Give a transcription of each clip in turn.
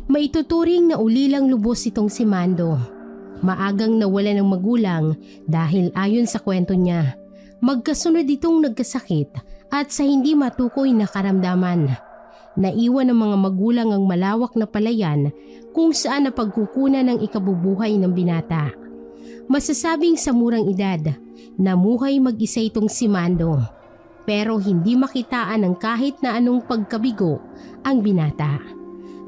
Maituturing na ulilang lubos itong si Mando. Maagang nawala ng magulang dahil ayon sa kwento niya, magkasunod itong nagkasakit at sa hindi matukoy na karamdaman. Naiwan ng mga magulang ang malawak na palayan kung saan napagkukunan ng ikabubuhay ng binata. Masasabing sa murang edad, namuhay mag-isa itong si Mando. Pero hindi makitaan ng kahit na anong pagkabigo ang binata.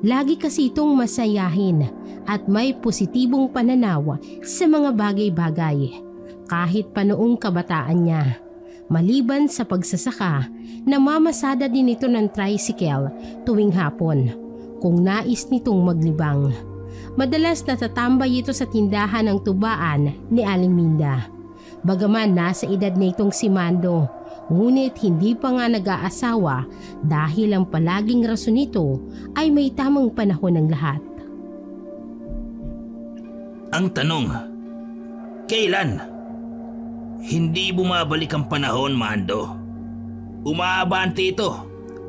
Lagi kasi itong masayahin at may positibong pananaw sa mga bagay-bagay kahit pa noong kabataan niya. Maliban sa pagsasaka, namamasada din ito ng tricycle tuwing hapon kung nais nitong maglibang. Madalas natatambay ito sa tindahan ng tubaan ni Aling Minda. Bagaman nasa edad na itong si Mando, ngunit hindi pa nga nag-aasawa dahil ang palaging rason nito ay may tamang panahon ng lahat. Ang tanong, kailan? Hindi bumabalik ang panahon, Mando. Umaabante ito,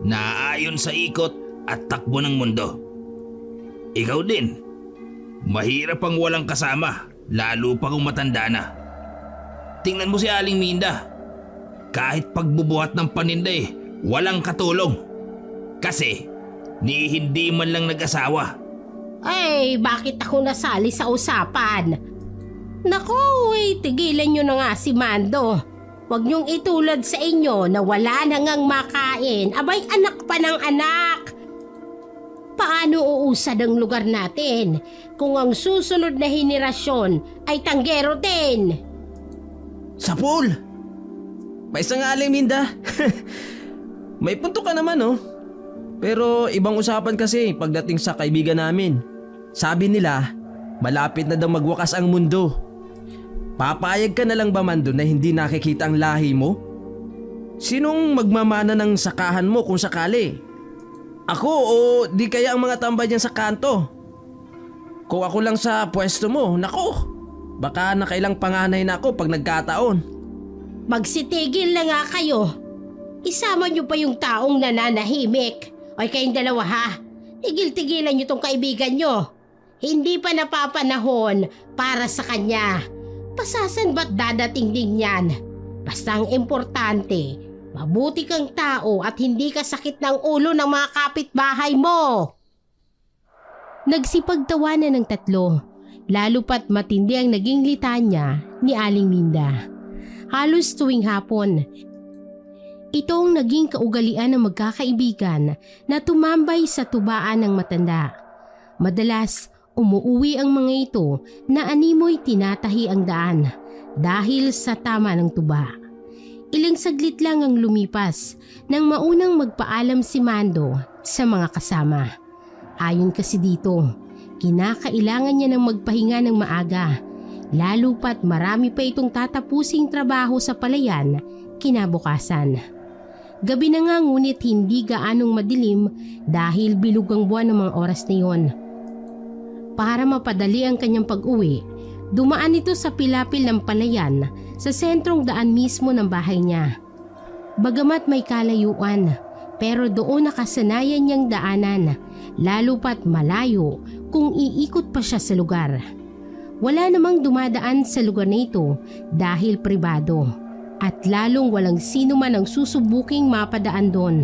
naayon sa ikot at takbo ng mundo. Ikaw din, mahirap ang walang kasama, lalo pa kung matanda na. Tingnan mo si Aling Minda. Kahit pagbubuhat ng paninda walang katulong. Kasi hindi man lang nag-asawa. Ay, bakit ako nasali sa usapan? Naku, tigilan nyo na nga si Mando. Huwag niyong itulad sa inyo na wala na ngang makain. Abay, anak pa ng anak. Paano uusad ang lugar natin kung ang susunod na henerasyon ay tanggero din? Sapul! Paisa nga, Aling Minda. May punto ka naman, oh. Pero ibang usapan kasi pagdating sa kaibigan namin. Sabi nila, malapit na daw magwakas ang mundo. Papayag ka na lang ba, Mando, na hindi nakikita ang lahi mo? Sinong magmamana ng sakahan mo kung sakali? Ako o di kaya ang mga tambay dyan sa kanto? Kung ako lang sa pwesto mo, naku, baka nakailang panganay na ako pag nagkataon. Magsitigil na nga kayo. Isama niyo pa yung taong nananahimik. Oy, kayong dalawa ha, tigil-tigilan niyo tong kaibigan niyo. Hindi pa napapanahon para sa kanya. Pasasan ba't dadating din yan? Basta ang importante, mabuti kang tao at hindi ka sakit ng ulo ng mga kapitbahay mo. Nagsipagtawanan ng tatlo, lalo pat matindi ang naging litanya ni Aling Minda. Halos tuwing hapon, ito ang naging kaugalian ng magkakaibigan na tumambay sa tubaan ng matanda. Madalas, umuuwi ang mga ito na animoy tinatahi ang daan dahil sa tama ng tuba. Ilang saglit lang ang lumipas nang maunang magpaalam si Mando sa mga kasama. Ayon kasi dito, kinakailangan niya ng magpahinga ng maaga, lalo pat marami pa itong tatapusing trabaho sa palayan kinabukasan. Gabi na nga ngunit hindi gaanong madilim dahil bilog ang buwan ng mga oras na iyon. Para mapadali ang kanyang pag-uwi, dumaan ito sa pilapil ng palayan sa sentrong daan mismo ng bahay niya. Bagamat may kalayuan, pero doon nakasanayan niyang daanan, lalo pat malayo kung iikot pa siya sa lugar. Wala namang dumadaan sa lugar na ito dahil pribado at lalong walang sino man ang susubuking mapadaan doon.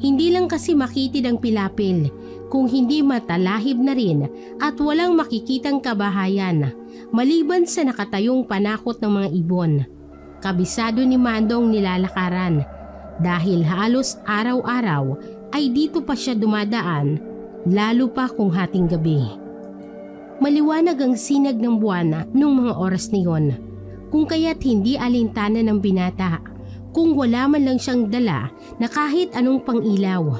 Hindi lang kasi makitid ang pilapil, kung hindi matalahib na rin at walang makikitang kabahayan maliban sa nakatayong panakot ng mga ibon. Kabisado ni Mandong nilalakaran dahil halos araw-araw ay dito pa siya dumadaan, lalo pa kung hating gabi. Maliwanag ang sinag ng buwan nung mga oras na yon, kung kaya't hindi alintana ng binata kung wala man lang siyang dala na kahit anong pang-ilaw.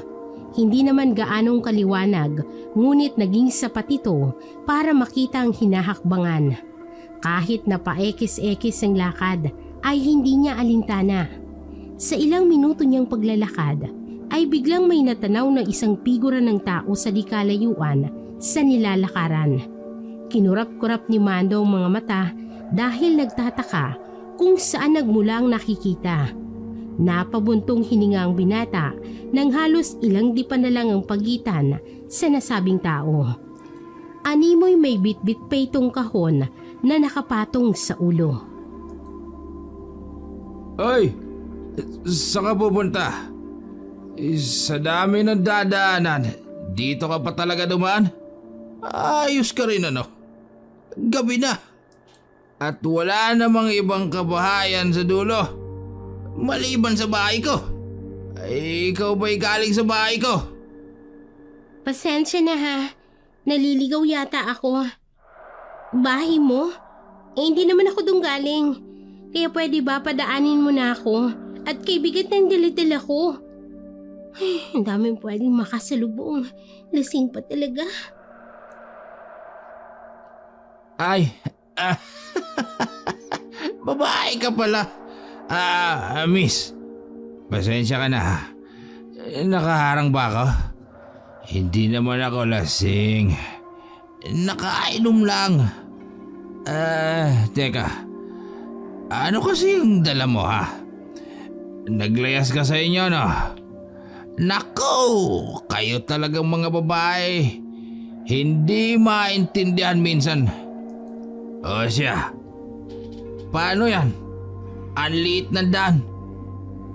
Hindi naman gaanong kaliwanag, ngunit naging sapat ito para makita ang hinahakbangan. Kahit na paekis-ekis ang lakad, ay hindi niya alintana. Sa ilang minuto niyang paglalakad, ay biglang may natanaw na isang figura ng tao sa di kalayuan sa nilalakaran. Kinurap-kurap ni Mando ang mga mata dahil nagtataka kung saan nagmula ang nakikita. Napabuntong hininga ang binata nang halos ilang dipa na lang ang pagitan sa nasabing tao. Animoy may bitbit pa itong kahon na nakapatong sa ulo. Ay! Saan ka pupunta? Sa dami ng dadaanan, dito ka pa talaga dumaan? Ayos ka rin ano? Gabi na. At wala namang ibang kabahayan sa dulo. Maliban sa bahay ko. Ay, ikaw ba'y galing sa bahay ko? Pasensya na ha. Naliligaw yata ako. Bahay mo? Hindi naman ako dong galing. Kaya pwede ba padaanin mo na ako? At kay bigat ng dala-dala ko. Ay, ang daming pwedeng makasalubong. Lasing pa talaga. Ay, babae ka pala. Miss, pasensya ka na ha. Nakaharang ba ako? Hindi naman ako lasing. Nakainom lang. Teka. Ano kasi yung dala mo ha? Naglayas ka sa inyo no? Nako, kayo talagang mga babae. Hindi maintindihan minsan. O siya. Paano yan? Ang liit ng daan.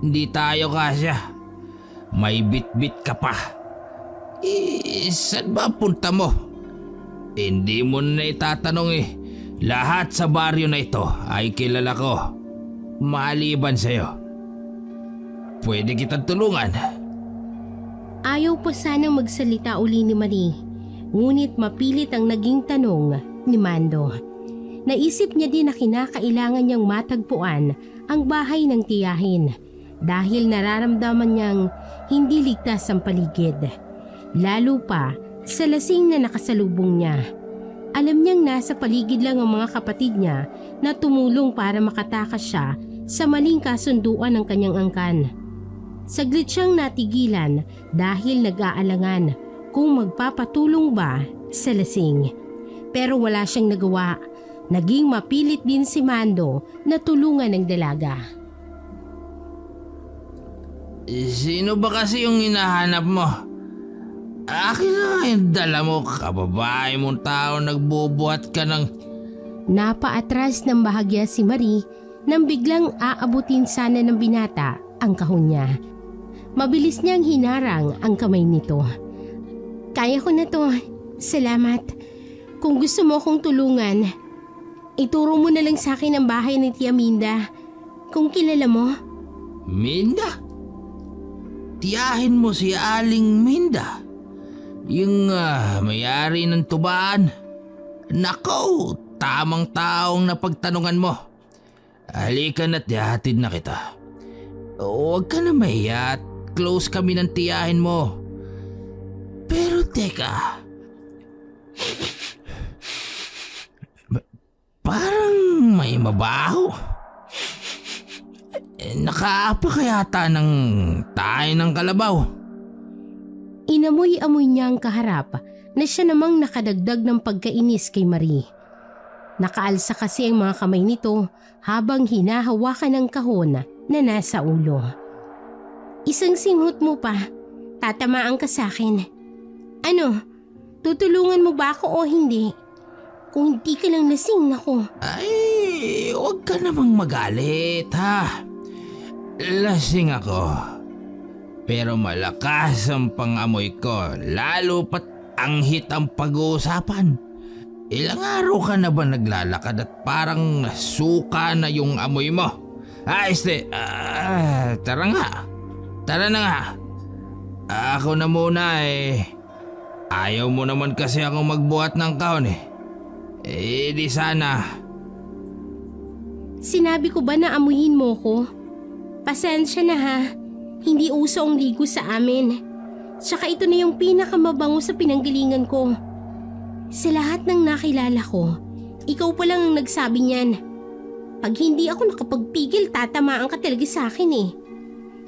Hindi tayo kasya. May bit-bit ka pa. Saan ba punta mo? Hindi mo na itatanong eh. Lahat sa baryo na ito ay kilala ko. Maliban sa'yo. Pwede kitang tulungan. Ayaw pa sanang magsalita uli ni Marie. Ngunit mapilit ang naging tanong ni Mando. Naisip niya din na kinakailangan niyang matagpuan ang bahay ng tiyahin dahil nararamdaman niyang hindi ligtas ang paligid. Lalo pa sa lasing na nakasalubong niya. Alam niyang nasa paligid lang ang mga kapatid niya na tumulong para makatakas siya sa maling kasunduan ng kanyang angkan. Saglit siyang natigilan dahil nag-aalangan kung magpapatulong ba sa lasing. Pero wala siyang nagawa. Naging mapilit din si Mando na tulungan ng dalaga. Sino ba kasi yung hinahanap mo? Akin na yung dala mo, kababae mong tao, nagbubuhat ka ng... Napaatras ng bahagya si Marie nang biglang aabutin sana ng binata ang kahon niya. Mabilis niyang hinarang ang kamay nito. Kaya ko na to. Salamat. Kung gusto mo akong tulungan, ituro mo na lang sa akin ang bahay ni Tia Minda. Kung kilala mo. Minda? Tiyahin mo si Aling Minda? Yung may-ari ng tubaan? Nako, tamang taong napagtanungan mo. Halika na't ihatid na kita. Huwag ka na mahiya at close kami ng tiyahin mo. Pero teka, parang may mabaho. Nakaapa kaya ng tayo ng kalabaw. Inamoy-amoy niya ang kaharap na siya namang nakadagdag ng pagkainis kay Marie. Nakaalsa kasi ang mga kamay nito habang hinahawakan ng kahon na nasa ulo. Isang singhot mo pa, tatamaan ka sa akin. Ano, tutulungan mo ba ako o hindi? Kung hindi ka lang lasing, nako. Ay, huwag ka namang magalit ha. Lasing ako. Pero malakas ang pangamoy ko, lalo pat anghit ang pag-uusapan. Ilang araw ka na ba naglalakad at parang suka na yung amoy mo? Tara nga. Tara na nga. Ako na muna eh. Ayaw mo naman kasi ako magbuhat ng kahon eh. Di sana. Sinabi ko ba na amuyin mo ko? Pasensya na ha. Hindi uso ang ligo sa amin. Tsaka ito na yung pinakamabango sa pinanggalingan ko. Sa lahat ng nakilala ko, ikaw pa lang ang nagsabi niyan. Pag hindi ako nakapagpigil, tatamaan ka talaga sa akin eh.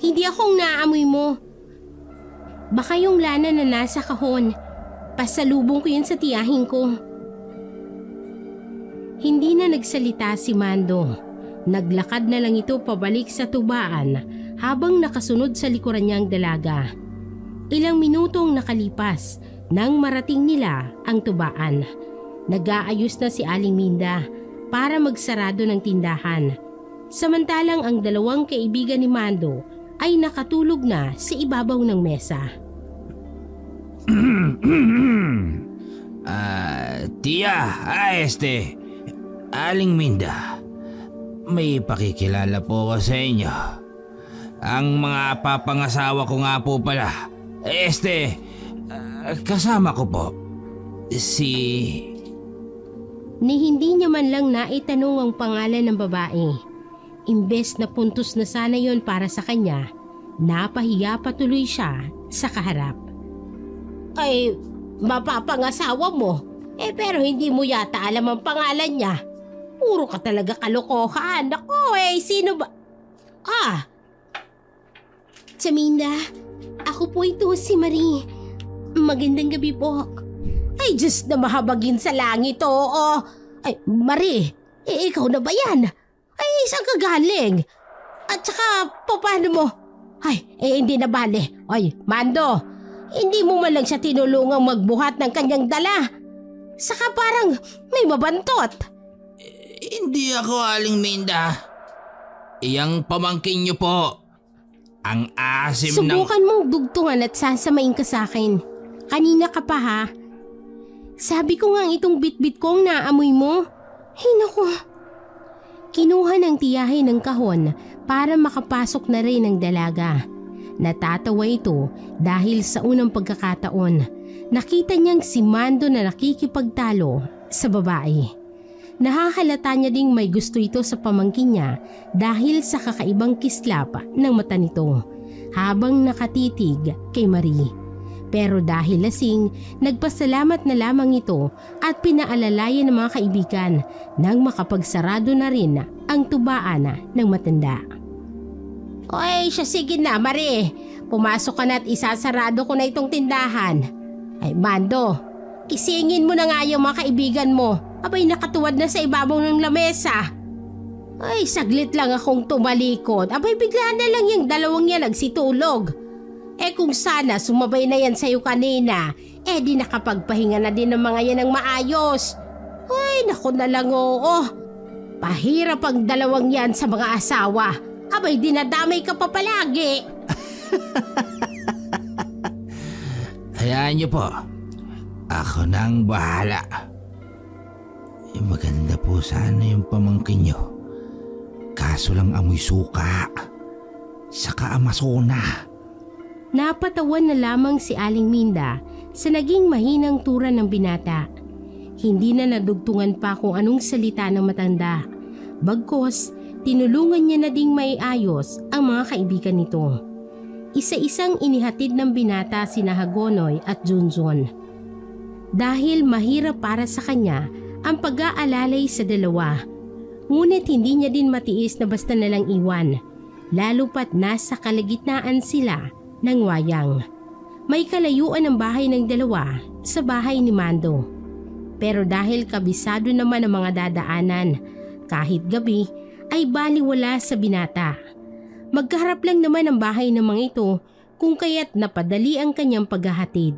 Hindi ako ang naaamoy mo. Baka yung lana na nasa kahon. Pasalubong ko yun sa tiyahin ko. Hindi na nagsalita si Mando. Naglakad na lang ito pabalik sa tubaan habang nakasunod sa likuran niya ang dalaga. Ilang minutong nakalipas nang marating nila ang tubaan. Nag-aayos na si Aling Minda para magsarado ng tindahan. Samantalang ang dalawang kaibigan ni Mando ay nakatulog na sa ibabaw ng mesa. Tia, Aling Minda, may pakikilala po ko sa inyo. Ang mga papangasawa ko nga po pala. Kasama ko po, Ni hindi niya man lang naitanong ang pangalan ng babae. Imbes na puntos na sana yon para sa kanya, napahiya patuloy siya sa kaharap. Ay, mapapangasawa mo. Pero hindi mo yata alam ang pangalan niya. Puro ka talaga kalokohan. Ako sino ba? Minda, ako po ito si Marie. Magandang gabi po. Ay, Diyos na mahabagin sa langit, oo. Ay, Marie, ikaw na ba yan? Ay, saan ka galing? At saka, paano mo? Ay, hindi na bale. Ay, Mando, hindi mo man lang siya tinulungang magbuhat ng kanyang dala. Saka parang may mabantot. Hindi ako, Aling Minda. Iyang pamangkin niyo po. Ang asim Subukan mong dugtungan at sasamain ka sa akin. Kanina ka pa ha. Sabi ko nga itong bitbit ko ang naamoy mo. Ay naku. Kinuha ng tiyahin ng kahon para makapasok na rin ang dalaga. Natatawa ito dahil sa unang pagkakataon, nakita niyang si Mando na nakikipagtalo sa babae. Nahahalata niya ding may gusto ito sa pamangkin niya dahil sa kakaibang kislap ng mata nito habang nakatitig kay Marie. Pero dahil lasing, nagpasalamat na lamang ito at pinaalalayan ng mga kaibigan nang makapagsarado na rin ang tubaan ng matanda. Oy, sige na Marie, pumasok ka na at isasarado ko na itong tindahan. Ay Mando, isingin mo na nga yung mga kaibigan mo. Abay nakatuwad na sa ibabaw ng lamesa. Ay, saglit lang akong tumalikod. Abay bigla na lang yung dalawang yan nagsitulog. Kung sana sumabay na yan sa'yo kanina, di nakapagpahinga na din ng mga yan ng maayos. Ay, naku na lang oo. Pahirap ang dalawang yan sa mga asawa. Abay dinadamay ka pa palagi. Hayaan niyo po. Ako nang bahala. Maganda po sana yung pamangkin niyo. Kaso lang amoy suka. Saka amasona. Napatawan na lamang si Aling Minda sa naging mahinang tura ng binata. Hindi na nadugtungan pa kung anong salita ng matanda. Bagkos, tinulungan niya na ding maiayos ang mga kaibigan nito. Isa-isang inihatid ng binata sina Hagonoy at Junjun. Dahil mahirap para sa kanya ang pag-aalalay sa dalawa. Ngunit hindi niya din matiis na basta nalang iwan, lalo pat nasa kalagitnaan sila ng wayang. May kalayuan ang bahay ng dalawa sa bahay ni Mando. Pero dahil kabisado naman ang mga dadaanan, kahit gabi ay baliwala sa binata. Magkaharap lang naman ang bahay ng mga ito kung kaya't napadali ang kanyang paghahatid.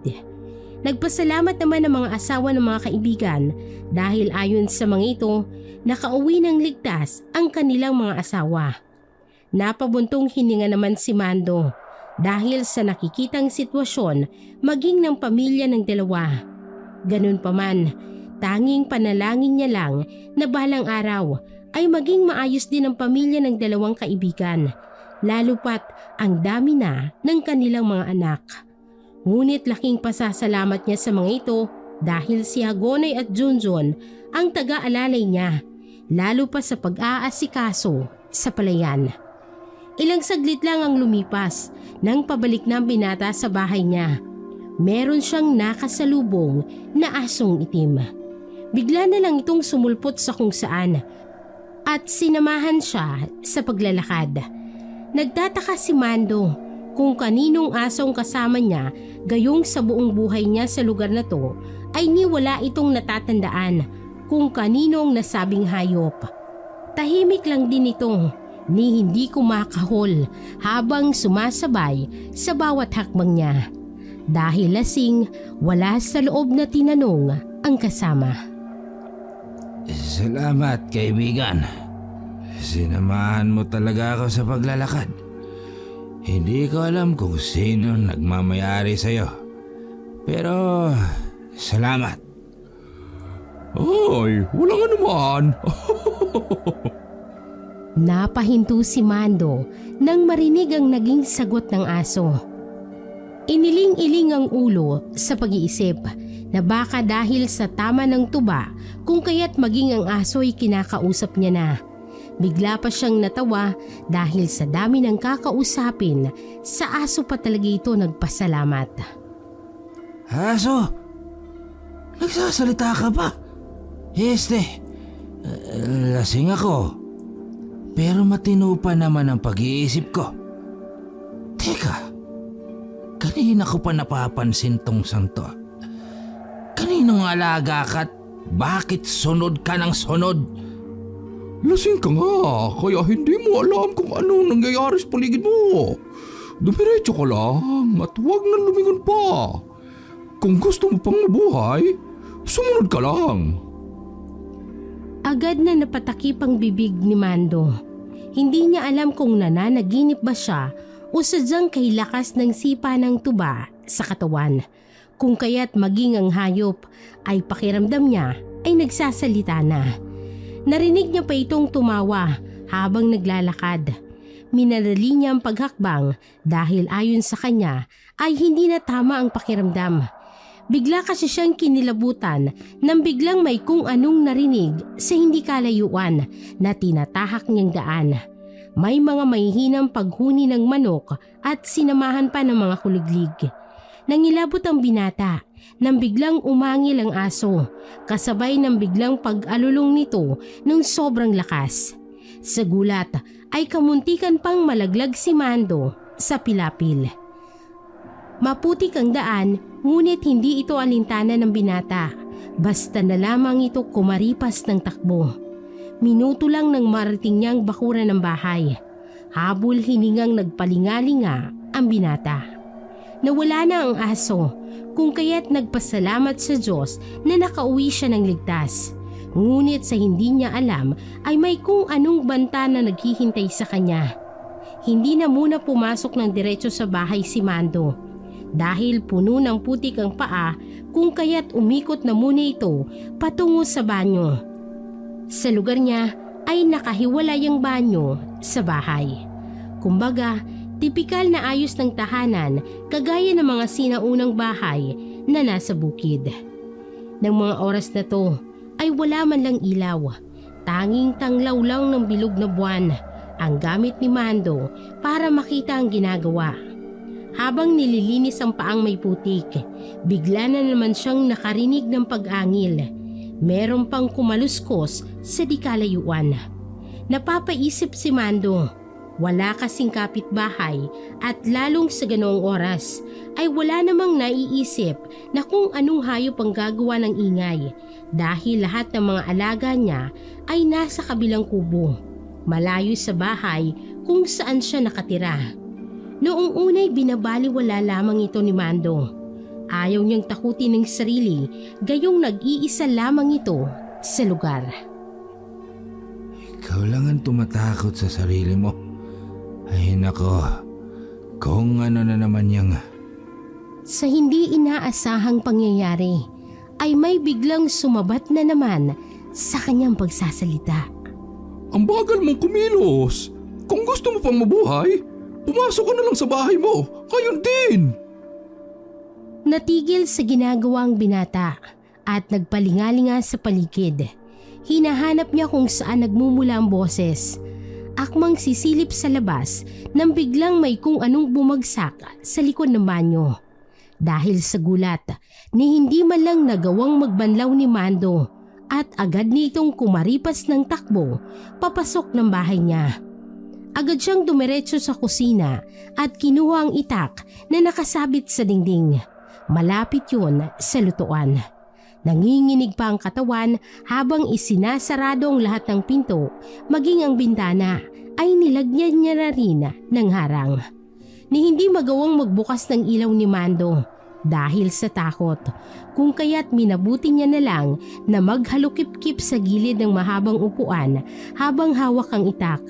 Nagpasalamat naman ang mga asawa ng mga kaibigan dahil ayon sa mga ito, nakauwi ng ligtas ang kanilang mga asawa. Napabuntong hininga naman si Mando dahil sa nakikitang sitwasyon maging ng pamilya ng dalawa. Ganun pa man, tanging panalangin niya lang na balang araw ay maging maayos din ang pamilya ng dalawang kaibigan, lalo pat ang dami na ng kanilang mga anak. Ngunit laking pasasalamat niya sa mga ito dahil si Hagonoy at Junjun ang taga-alalay niya, lalo pa sa pag-aasikaso sa palayan. Ilang saglit lang ang lumipas nang pabalik na ang binata sa bahay niya. Meron siyang nakasalubong na asong itim. Bigla na lang itong sumulpot sa kung saan at sinamahan siya sa paglalakad. Nagtataka si Mando kung kaninong asong kasama niya gayong sa buong buhay niya sa lugar na to ay niwala itong natatandaan kung kaninong nasabing hayop. Tahimik lang din ito ni hindi kumakahol habang sumasabay sa bawat hakbang niya. Dahil lasing, wala sa loob na tinanong ang kasama. Salamat, kaibigan. Sinamahan mo talaga ako sa paglalakad. Hindi ko alam kung sino nagmamayari sa'yo. Pero salamat. Ay, walang anuman. Napahinto si Mando nang marinig ang naging sagot ng aso. Iniling-iling ang ulo sa pag-iisip na baka dahil sa tama ng tuba kung kaya't maging ang aso ay kinakausap niya na. Bigla pa siyang natawa dahil sa dami ng kakausapin, sa aso pa talaga ito nagpasalamat. Aso? Nagsasalita ka ba? Lasing ako. Pero matino pa naman ang pag-iisip ko. Teka, kanina ko pa napapansin tong santo. Kaninong alaga ka't bakit sunod ka ng sunod? Lasing ka nga, kaya hindi mo alam kung anong nangyayari sa paligid mo. Dumiretso ka lang at huwag na lumingon pa. Kung gusto mo pang mabuhay, sumunod ka lang. Agad na napatakip ang bibig ni Mando. Hindi niya alam kung nananaginip ba siya o sadyang kay lakas ng sipa ng tuba sa katawan. Kung kaya't maging ang hayop ay pakiramdam niya ay nagsasalita na. Narinig niya pa itong tumawa habang naglalakad. Minadali niya ang paghakbang dahil ayon sa kanya ay hindi na tama ang pakiramdam. Bigla kasi siyang kinilabutan nang biglang may kung anong narinig sa hindi kalayuan na tinatahak niyang daan. May mga mahihinang paghuni ng manok at sinamahan pa ng mga kuliglig. Nangilabot ang binata nang biglang umangil ang aso, kasabay ng biglang pag-alulong nito ng sobrang lakas. Sa gulat ay kamuntikan pang malaglag si Mando sa pilapil. Maputik ang daan, ngunit hindi ito alintana ng binata. Basta na lamang ito kumaripas ng takbo. Minuto lang nang marating niyang bakuran ng bahay. Habol hiningang nagpalingalinga ang binata. Nawala na ang aso, kung kaya't nagpasalamat sa Diyos na nakauwi siya ng ligtas. Ngunit sa hindi niya alam ay may kung anong banta na naghihintay sa kanya. Hindi na muna pumasok ng diretso sa bahay si Mando. Dahil puno ng putik ang paa, kung kaya't umikot na muna ito patungo sa banyo. Sa lugar niya ay nakahiwalay ang banyo sa bahay. Kumbaga, tipikal na ayos ng tahanan kagaya ng mga sinaunang bahay na nasa bukid. Nang mga oras na to ay wala man lang ilaw. Tanging tanglaw lang ng bilog na buwan ang gamit ni Mando para makita ang ginagawa. Habang nililinis ang paang may putik, bigla na naman siyang nakarinig ng pag-angil. Meron pang kumaluskos sa di kalayuan. Napapaisip si Mando. Wala kasing kapitbahay at lalong sa ganoong oras ay wala namang naiisip na kung anong hayop ang gagawa ng ingay dahil lahat ng mga alaga niya ay nasa kabilang kubo, malayo sa bahay kung saan siya nakatira. Noong unay binabaliwala lamang ito ni Mando. Ayaw niyang takutin ng sarili, gayong nag-iisa lamang ito sa lugar. Ikaw lang ang tumatakot sa sarili mo. Ay nako, kung ano na naman yang... Sa hindi inaasahang pangyayari, ay may biglang sumabat na naman sa kanyang pagsasalita. Ang bagal mong kumilos. Kung gusto mo pang mabuhay, pumasok ka na lang sa bahay mo. Ngayon din. Natigil sa ginagawang binata at nagpalingalinga sa paligid. Hinahanap niya kung saan nagmumula ang boses. Akmang sisilip sa labas nang biglang may kung anong bumagsak sa likod ng banyo. Dahil sa gulat, ni hindi man lang nagawang magbanlaw ni Mando at agad nitong kumaripas ng takbo papasok ng bahay niya. Agad siyang dumiretso sa kusina at kinuha ang itak na nakasabit sa dingding. Malapit yun sa lutuan. Nanginginig pa ang katawan habang isinasarado ang lahat ng pinto, maging ang bintana ay nilagyan niya na rin ng harang. Ni hindi magawang magbukas ng ilaw ni Mando dahil sa takot, kung kaya't minabuti niya na lang na maghalukip-kip sa gilid ng mahabang upuan habang hawak ang itak.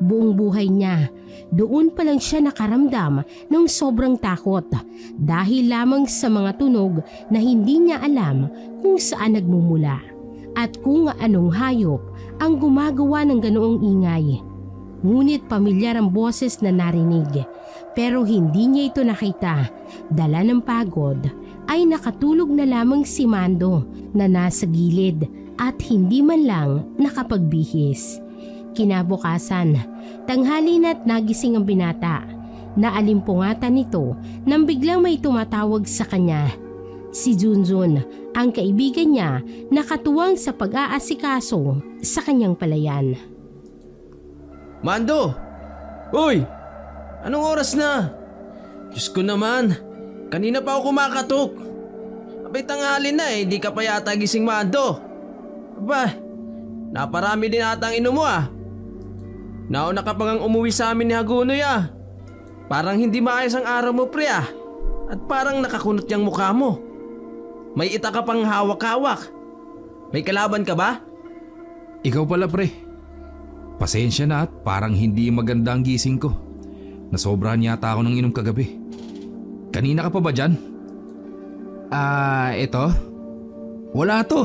Buong buhay niya, doon pa lang siya nakaramdam ng sobrang takot dahil lamang sa mga tunog na hindi niya alam kung saan nagmumula at kung anong hayop ang gumagawa ng ganoong ingay. Ngunit pamilyar ang boses na narinig, pero hindi niya ito nakita. Dala ng pagod ay nakatulog na lamang si Mando na nasa gilid at hindi man lang nakapagbihis. Kinabukasan, tanghali na't nagising ang binata. Naalimpungatan nito nang biglang may tumatawag sa kanya. Si Junjun, ang kaibigan niya, nakatuwang sa pag-aasikaso sa kanyang palayan. Mando! Uy! Anong oras na? Diyos ko naman, kanina pa ako kumakatok. Abay tanghali na di ka pa yata gising, Mando. Aba, naparami din ata ang inom mo Nauna ka pa ngang umuwi sa amin ni Hagunoy Parang hindi maayos ang araw mo, pre At parang nakakunot yung mukha mo. May ita ka pang hawak-hawak. May kalaban ka ba? Ikaw pala pre. Pasensya na at parang hindi maganda ang gising ko. Nasobrahan yata ako ng inom kagabi. Kanina ka pa ba dyan? Eto? Wala to.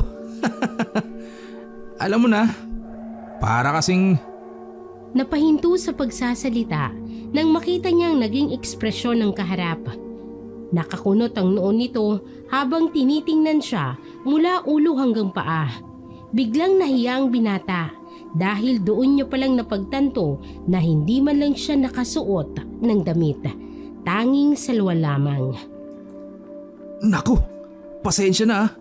Alam mo na, para kasing... Napahinto sa pagsasalita nang makita niyang naging ekspresyon ng kaharap. Nakakunot ang noon nito habang tinitingnan siya mula ulo hanggang paa. Biglang nahiya ang binata dahil doon niya palang napagtanto na hindi man lang siya nakasuot ng damit. Tanging salwa lamang. Naku, pasensya na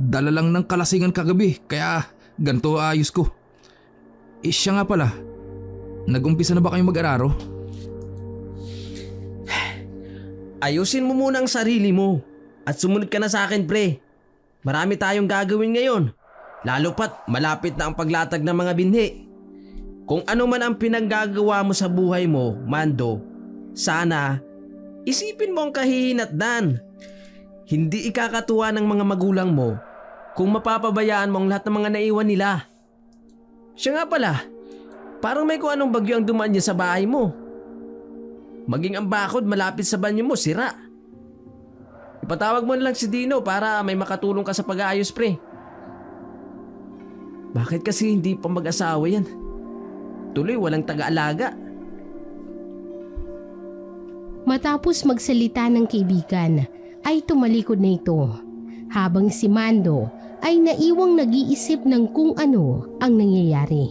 Dala lang ng kalasingan kagabi kaya ganito ayos ko. Siya nga pala, nag-umpisa na ba kayong mag-araro? Ayusin mo muna ang sarili mo at sumunod ka na sa akin, pre. Marami tayong gagawin ngayon, lalo pat malapit na ang paglatag ng mga binhi. Kung ano man ang pinaggagawa mo sa buhay mo, Mando, sana isipin mo ang kahihinatnan. Hindi ikakatuwa ng mga magulang mo kung mapapabayaan mo ang lahat ng mga naiwan nila. Siya nga pala, parang may kung anong bagyo ang dumaan niya sa bahay mo. Maging ang bakod malapit sa banyo mo, sira. Ipatawag mo na lang si Dino para may makatulong ka sa pag-aayos, pre. Bakit kasi hindi pa mag-asawa yan? Tuloy walang taga-alaga. Matapos magsalita ng kaibigan, ay tumalikod na ito. Habang si Mando ay naiwang nag-iisip ng kung ano ang nangyayari.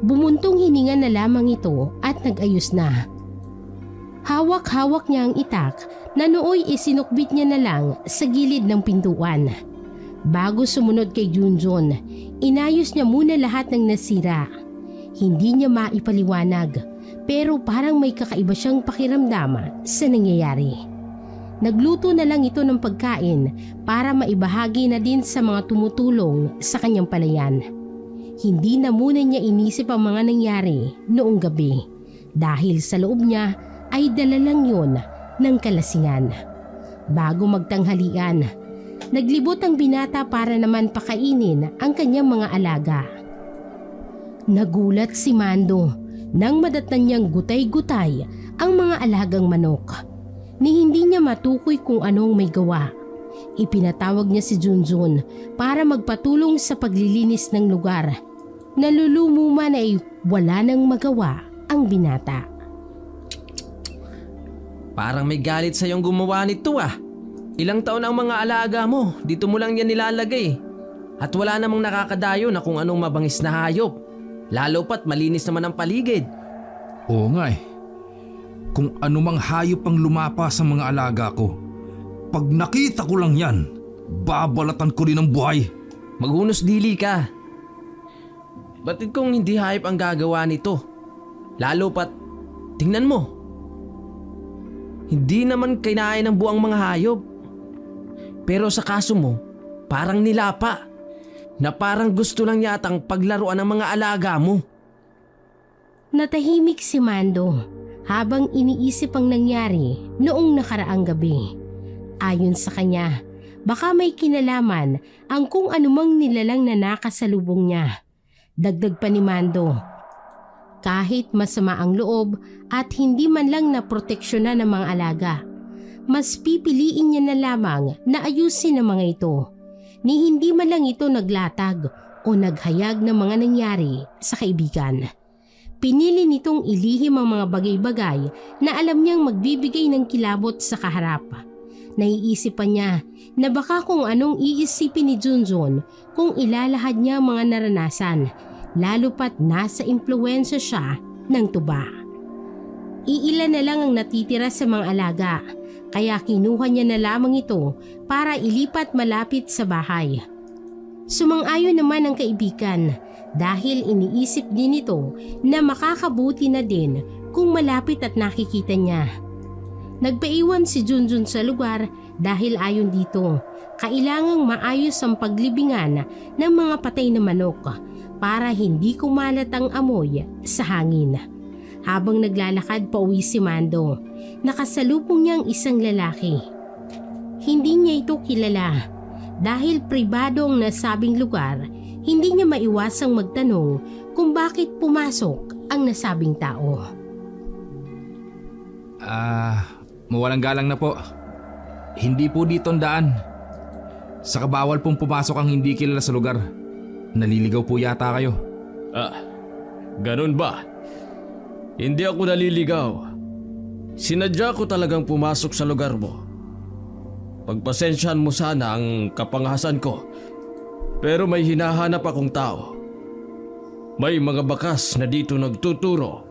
Bumuntong hininga na lamang ito at nag-ayos na. Hawak-hawak niya ang itak na nooy isinukbit niya na lang sa gilid ng pintuan. Bago sumunod kay Junjun, inayos niya muna lahat ng nasira. Hindi niya maipaliwanag pero parang may kakaiba siyang pakiramdam sa nangyayari. Nagluto na lang ito ng pagkain para maibahagi na din sa mga tumutulong sa kanyang palayan. Hindi na muna niya inisip ang mga nangyari noong gabi dahil sa loob niya ay dala lang yun ng kalasingan. Bago magtanghalian, naglibot ang binata para naman pakainin ang kanyang mga alaga. Nagulat si Mando nang madatnan niyang gutay-gutay ang mga alagang manok. Ni hindi niya matukoy kung anong may gawa. Ipinatawag niya si Junjun para magpatulong sa paglilinis ng lugar. Nalulumuman ay wala nang magawa ang binata. Parang may galit sa iyong gumawa nito Ilang taon ang mga alaga mo, dito mo lang yan nilalagay. At wala namang nakakadayo na kung anong mabangis na hayop. Lalo pat malinis naman ang paligid. Oo nga Kung anumang hayop ang lumapa sa mga alaga ko, pag nakita ko lang yan, babalatan ko rin ang buhay. Maghunos dili ka. Batid kong hindi hayop ang gagawa nito. Lalo pat, tingnan mo. Hindi naman kinain ng buang mga hayop. Pero sa kaso mo, parang nilapa, na parang gusto lang yatang paglaruan ng mga alaga mo. Natahimik si Mando habang iniisip ang nangyari noong nakaraang gabi. Ayon sa kanya, baka may kinalaman ang kung anumang nilalang na nakasalubong niya. Dagdag pa ni Mando, kahit masama ang loob at hindi man lang naproteksyonan ng mga alaga, mas pipiliin niya na lamang na ayusin ang mga ito, ni hindi man lang ito naglatag o naghayag ng mga nangyari sa kaibigan. Pinili nitong ilihim ang mga bagay-bagay na alam niyang magbibigay ng kilabot sa kaharap. Naiisipan niya na baka kung anong iisipin ni Junjun kung ilalahad niya ang mga naranasan, lalo pat nasa impluwensya siya ng tuba. Iilan na lang ang natitira sa mga alaga, kaya kinuha niya na lamang ito para ilipat malapit sa bahay. Sumang-ayon naman ang kaibigan dahil iniisip din ito na makakabuti na din kung malapit at nakikita niya. Nagpaiwan si Junjun sa lugar dahil ayon dito, kailangang maayos ang paglibingan ng mga patay na manok para hindi kumalat ang amoy sa hangin. Habang naglalakad pa uwi si Mando, nakasalubong niya ang isang lalaki. Hindi niya ito kilala. Dahil pribado ang nasabing lugar, hindi niya maiwasang magtanong kung bakit pumasok ang nasabing tao. Mawalang galang na po. Hindi po dito ang daan. Saka bawal pong pumasok ang hindi kilala sa lugar. Naliligaw po yata kayo. Ganun ba? Hindi ako naliligaw. Sinadya ko talagang pumasok sa lugar mo. Pagpasensyahan mo sana ang kapangahasan ko, pero may hinahanap akong tao. May mga bakas na dito nagtuturo,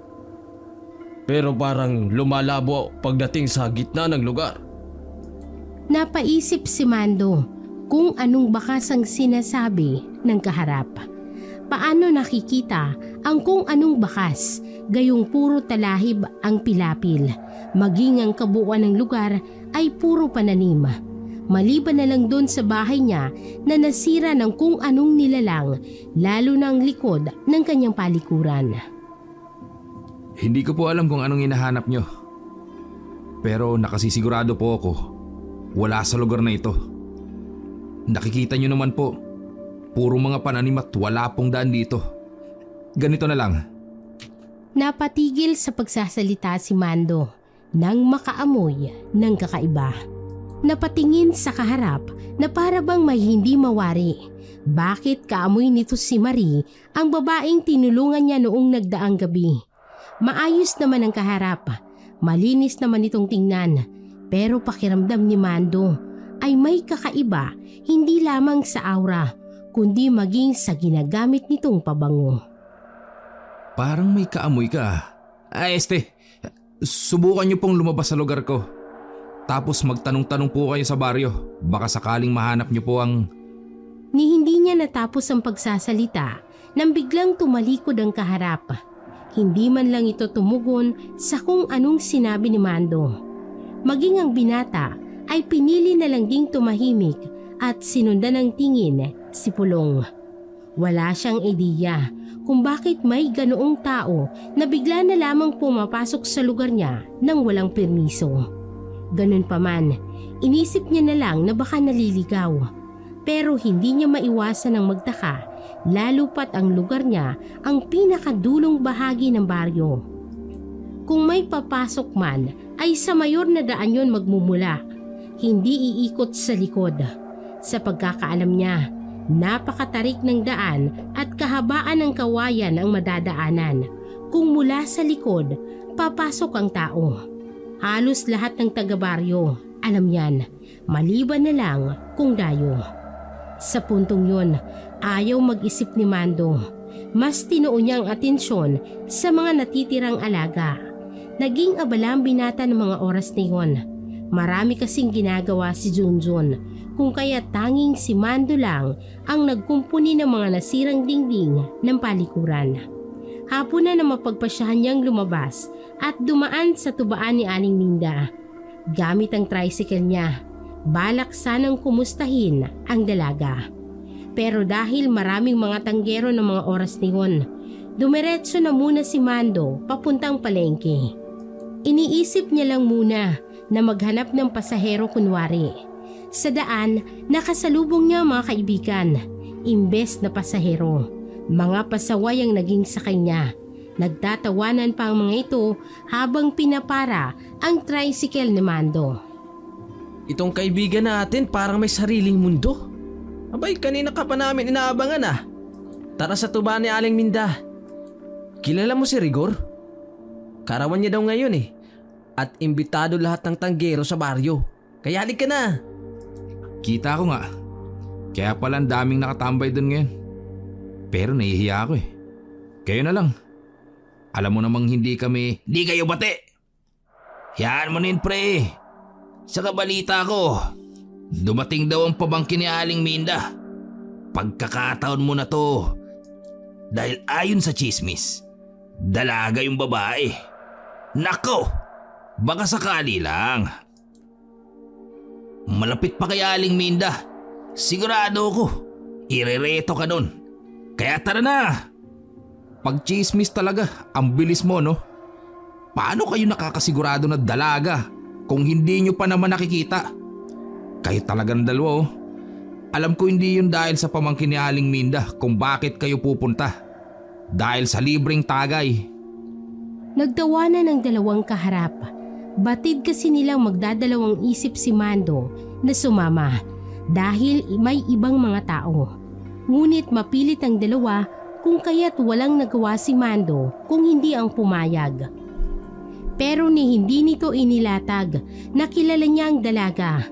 pero parang lumalabo pagdating sa gitna ng lugar. Napaisip si Mando kung anong bakas ang sinasabi ng kaharap. Paano nakikita ang kung anong bakas, gayong puro talahib ang pilapil, maging ang kabuuan ng lugar ay puro pananim. Maliban na lang doon sa bahay niya na nasira ng kung anong nilalang, lalo na ang likod ng kanyang palikuran. Hindi ko po alam kung anong hinahanap nyo. Pero nakasisigurado po ako, wala sa lugar na ito. Nakikita nyo naman po, puro mga pananim at wala pong daan dito. Ganito na lang. Napatigil sa pagsasalita si Mando nang makaamoy ng kakaiba. Napatingin sa kaharap na para bang may hindi mawari. Bakit kaamoy nito si Marie, ang babaeng tinulungan niya noong nagdaang gabi? Maayos naman ang kaharap, malinis naman itong tingnan, pero pakiramdam ni Mando ay may kakaiba, hindi lamang sa aura, kundi maging sa ginagamit nitong pabango. Parang may kaamoy ka. Subukan nyo pong lumabas sa lugar ko. Tapos magtanong-tanong po kayo sa baryo. Baka sakaling mahanap nyo po ang... Ni hindi niya natapos ang pagsasalita nang biglang tumalikod ang kaharap. Hindi man lang ito tumugon sa kung anong sinabi ni Mando. Maging ang binata ay pinili na lang ding tumahimik at sinundan ng tingin si Pulong. Wala siyang ideya kung bakit may ganoong tao na bigla na lamang pumapasok sa lugar niya nang walang permiso. Ganun pa man, inisip niya na lang na baka naliligaw. Pero hindi niya maiwasan ang magtaka, lalo pat ang lugar niya ang pinakadulong bahagi ng baryo. Kung may papasok man, ay sa mayor na daan yun magmumula, hindi iikot sa likod. Sa pagkakaalam niya, napakatarik ng daan at kahabaan ng kawayan ang madadaanan. Kung mula sa likod, papasok ang tao. Halos lahat ng taga-baryo, alam yan, maliban na lang kung dayo. Sa puntong yun, ayaw mag-isip ni Mando. Mas tinuon niya ang atensyon sa mga natitirang alaga. Naging abala ang binata ng mga oras na yun. Marami kasing ginagawa si Junjun, kung kaya tanging si Mando lang ang nagkumpuni ng mga nasirang dingding ng palikuran. Hapon na mapagpasyahan niyang lumabas at dumaan sa tubaan ni Aling Minda. Gamit ang tricycle niya, Balak sanang kumustahin ang dalaga. Pero dahil maraming mga tanggero ng mga oras niyon, dumiretso na muna si Mando papuntang palengke. Iniisip niya lang muna na maghanap ng pasahero kunwari. Sa daan, nakasalubong niya mga kaibigan. Imbes na pasahero, mga pasaway ang naging sakay niya. Nagtatawanan pa ang mga ito habang pinapara ang tricycle ni Mando. Itong kaibigan natin parang may sariling mundo. Abay, kanina ka pa namin inaabangan ah. Tara sa tuba ni Aling Minda. Kilala mo si Rigor? Karawan niya daw ngayon eh. At imbitado lahat ng tanggero sa baryo. Kaya halik ka na. Kita ko nga. Kaya pala ang daming nakatambay doon ngayon. Pero nahihiya ako eh. Kayo na lang. Alam mo namang hindi kami... Di kayo bate! Hayaan mo nin pre. Sa kabalita ko, dumating daw ang pabangkin ni Aling Minda. Pagkakataon mo na to. Dahil ayon sa chismis, dalaga yung babae. Nako! Baka sakali lang. Malapit pa kay Aling Minda. Sigurado ko, irereto ka nun. Kaya tara na! Pag-chismis talaga, ang bilis mo no? Paano kayo nakakasigurado na dalaga kung hindi nyo pa naman nakikita? Kayo talagang dalawa oh. Alam ko hindi yun dahil sa pamangkin ni Aling Minda kung bakit kayo pupunta. Dahil sa libreng tagay. Nagtawanan ng dalawang kaharap. Batid kasi nilang magdadalawang isip si Mando na sumama dahil may ibang mga tao. Ngunit mapilit ang dalawa kung kaya't walang nagawa si Mando kung hindi ang pumayag. Pero hindi nito inilatag na kilala niya ang dalaga.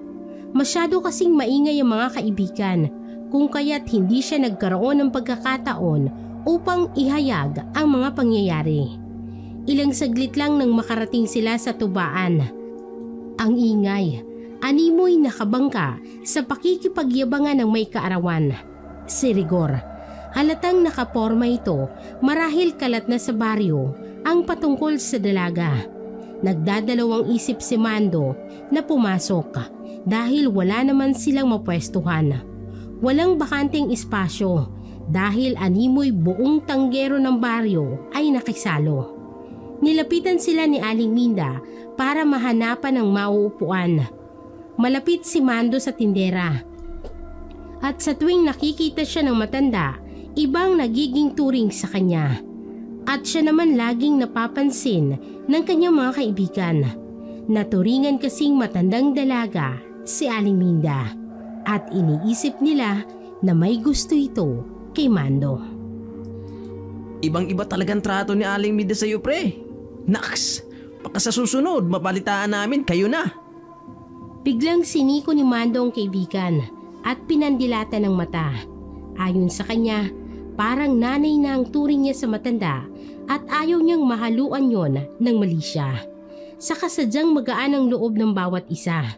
Masyado kasing maingay ang mga kaibigan kung kaya't hindi siya nagkaroon ng pagkakataon upang ihayag ang mga pangyayari. Ilang saglit lang nang makarating sila sa tubaan. Ang ingay, animoy nakabangka sa pakikipagyabangan ng may kaarawan. Si Rigor, halatang nakaporma ito marahil kalat na sa baryo ang patungkol sa dalaga. Nagdadalawang isip si Mando na pumasok dahil wala naman silang mapwestuhan. Walang bakanteng espasyo dahil animoy buong tanggero ng baryo ay nakisalo. Nilapitan sila ni Aling Minda para mahanapan ng mauupuan. Malapit si Mando sa tindera. At sa tuwing nakikita siya ng matanda, ibang nagiging turing sa kanya. At siya naman laging napapansin ng kanyang mga kaibigan. Naturingan kasing matandang dalaga si Aling Minda. At iniisip nila na may gusto ito kay Mando. Ibang-iba talagang trato ni Aling Minda sa'yo pre. Naks, baka sa susunod mabalitaan namin kayo na. Biglang siniko ni Mando ang kaibigan at pinandilata ng mata. Ayon sa kanya, parang nanay na ang turing niya sa matanda at ayaw niyang mahaluan yon ng mali siya. Sa kasadyang magaan ang loob ng bawat isa.